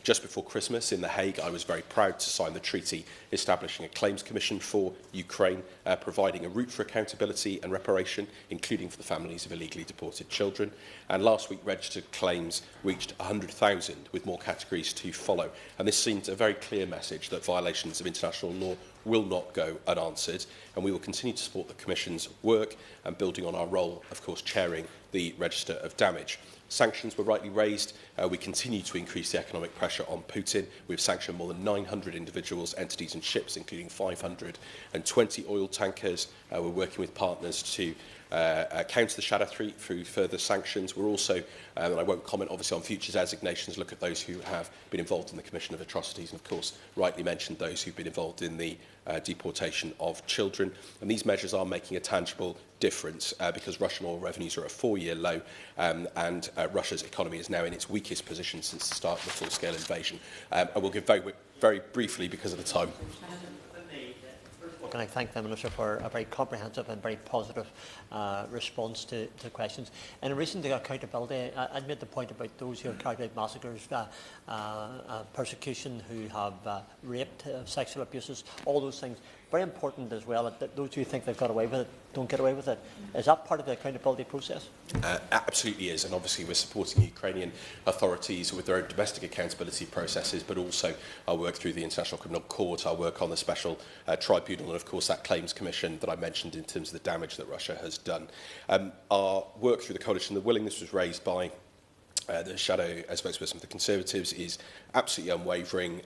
Just before Christmas in The Hague, I was very proud to sign the treaty establishing a claims commission for Ukraine, providing a route for accountability and reparation, including for the families of illegally deported children. And last week, registered claims reached 100,000, with more categories to follow. And this seems a very clear message that violations of international law will not go unanswered, and we will continue to support the Commission's work and building on our role, of course, chairing the Register of Damage. Sanctions were rightly raised. We continue to increase the economic pressure on Putin. We've sanctioned more than 900 individuals, entities and ships, including 520 oil tankers. We're working with partners to counter the shadow threat through further sanctions. We're also, and I won't comment obviously on future designations, look at those who have been involved in the commission of atrocities and of course rightly mentioned those who've been involved in the deportation of children. And these measures are making a tangible difference because Russian oil revenues are at a 4-year low and Russia's economy is now in its weakest position since the start of the full-scale invasion. I will give very briefly because of the time. Can I thank the Minister for a very comprehensive and very positive response to questions. In a recent accountability, I made the point about those who have carried out massacres, persecution, who have raped, sexual abuses, all those things. Very important as well that those who think they've got away with it don't get away with it. Is that part of the accountability process? Absolutely is, and obviously we're supporting Ukrainian authorities with their own domestic accountability processes, but also our work through the International Criminal Court, our work on the Special Tribunal, and of course that Claims Commission that I mentioned in terms of the damage that Russia has done. Our work through the coalition, the willingness was raised by the shadow spokesperson for the Conservatives is absolutely unwavering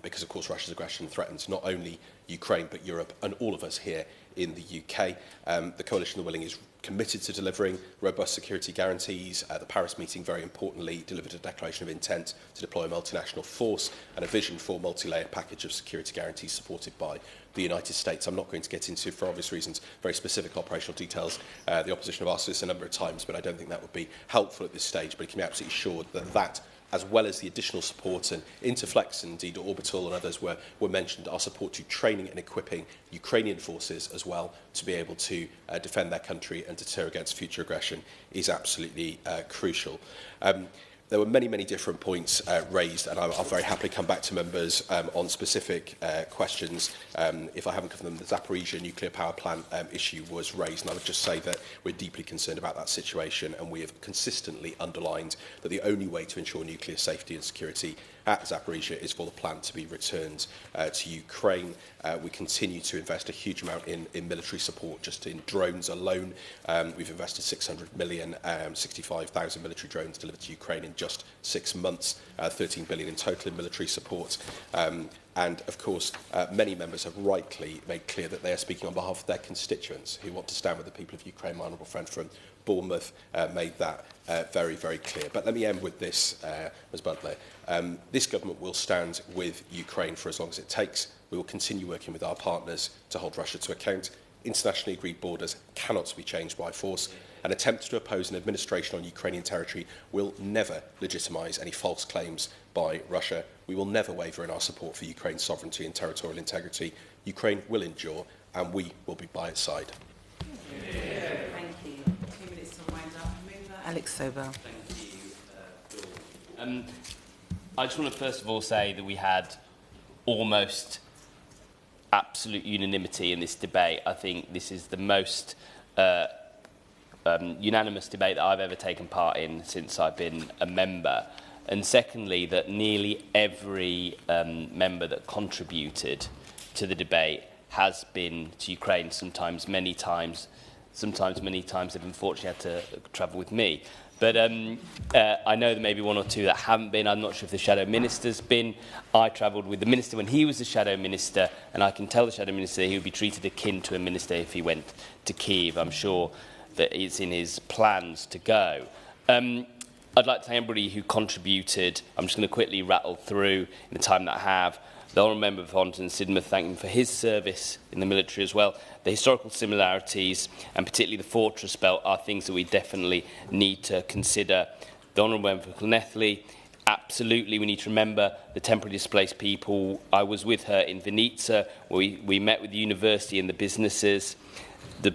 because, of course, Russia's aggression threatens not only Ukraine but Europe and all of us here in the UK. The Coalition of the Willing is committed to delivering robust security guarantees. The Paris meeting, very importantly, delivered a declaration of intent to deploy a multinational force and a vision for a multi-layered package of security guarantees supported by the United States. I'm not going to get into, for obvious reasons, very specific operational details. The opposition have asked this a number of times, but I don't think that would be helpful at this stage. But you can be absolutely assured that that, as well as the additional support, and Interflex and indeed Orbital and others were mentioned, our support to training and equipping Ukrainian forces as well to be able to defend their country and deter against future aggression is absolutely crucial. There were many, many different points raised, and I'll very happily come back to members on specific questions. If I haven't covered them, the Zaporizhzhia nuclear power plant issue was raised, and I would just say that we're deeply concerned about that situation, and we have consistently underlined that the only way to ensure nuclear safety and security at Zaporizhzhia is for the plant to be returned to Ukraine. We continue to invest a huge amount in military support, just in drones alone. We've invested 600 million, 65,000 military drones delivered to Ukraine in just 6 months, 13 billion in total in military support. And, of course, many members have rightly made clear that they are speaking on behalf of their constituents who want to stand with the people of Ukraine. My honourable friend from Bournemouth made that very, very clear. But let me end with this, Ms Butler. This government will stand with Ukraine for as long as it takes. We will continue working with our partners to hold Russia to account. Internationally agreed borders cannot be changed by force. An attempt to oppose an administration on Ukrainian territory will never legitimise any false claims by Russia. We will never waver in our support for Ukraine's sovereignty and territorial integrity. Ukraine will endure, and we will be by its side. Thank you. 2 minutes to wind up. Alex Sober. Thank you, I just want to first of all say that we had almost absolute unanimity in this debate. I think this is the most unanimous debate that I've ever taken part in since I've been a member. And secondly, that nearly every member that contributed to the debate has been to Ukraine, sometimes many times they've unfortunately had to travel with me. But I know there may be one or two that haven't been. I'm not sure if the Shadow Minister's been. I travelled with the Minister when he was the Shadow Minister, and I can tell the Shadow Minister he would be treated akin to a Minister if he went to Kyiv. I'm sure that it's in his plans to go. I'd like to thank everybody who contributed. I'm just going to quickly rattle through in the time that I have. The Honourable Member for Honiton Sidmouth, thank him for his service in the military as well. The historical similarities, and particularly the fortress belt, are things that we definitely need to consider. The Honourable Member for Llanelli, absolutely we need to remember the temporarily displaced people. I was with her in Vinica, where we met with the university and the businesses. The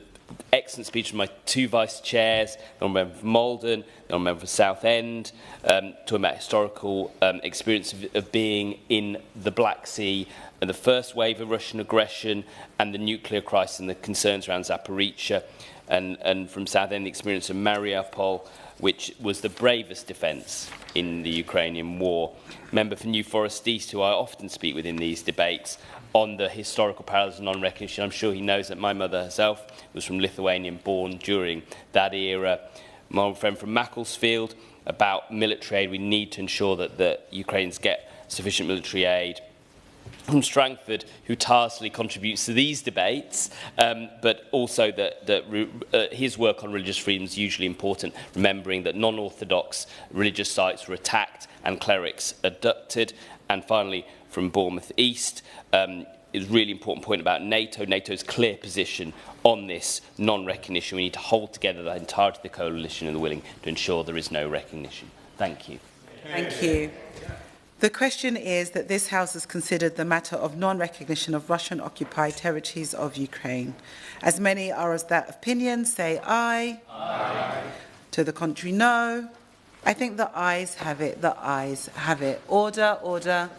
excellent speech from my two vice chairs, the Honourable Member for Malden, the Honourable Member for Southend, talking about historical experience of being in the Black Sea and the first wave of Russian aggression and the nuclear crisis and the concerns around Zaporizhzhia, and from Southend the experience of Mariupol. which was the bravest defence in the Ukrainian war. Member for New Forest East, who I often speak with in these debates, on the historical parallels of non-recognition. I'm sure he knows that my mother herself was from Lithuania, born during that era. My old friend from Macclesfield, about military aid, we need to ensure that the Ukrainians get sufficient military aid. From Strangford, who tirelessly contributes to these debates, but also that his work on religious freedom is hugely important, remembering that non-orthodox religious sites were attacked and clerics abducted. And finally, from Bournemouth East, is a really important point about NATO, NATO's clear position on this non-recognition. We need to hold together the entirety of the coalition and the willing to ensure there is no recognition. Thank you. Thank you. The question is that this House has considered the matter of non-recognition of Russian-occupied territories of Ukraine. As many are of that opinion, say aye. Aye. To the contrary, no. I think the ayes have it. The ayes have it. Order, order.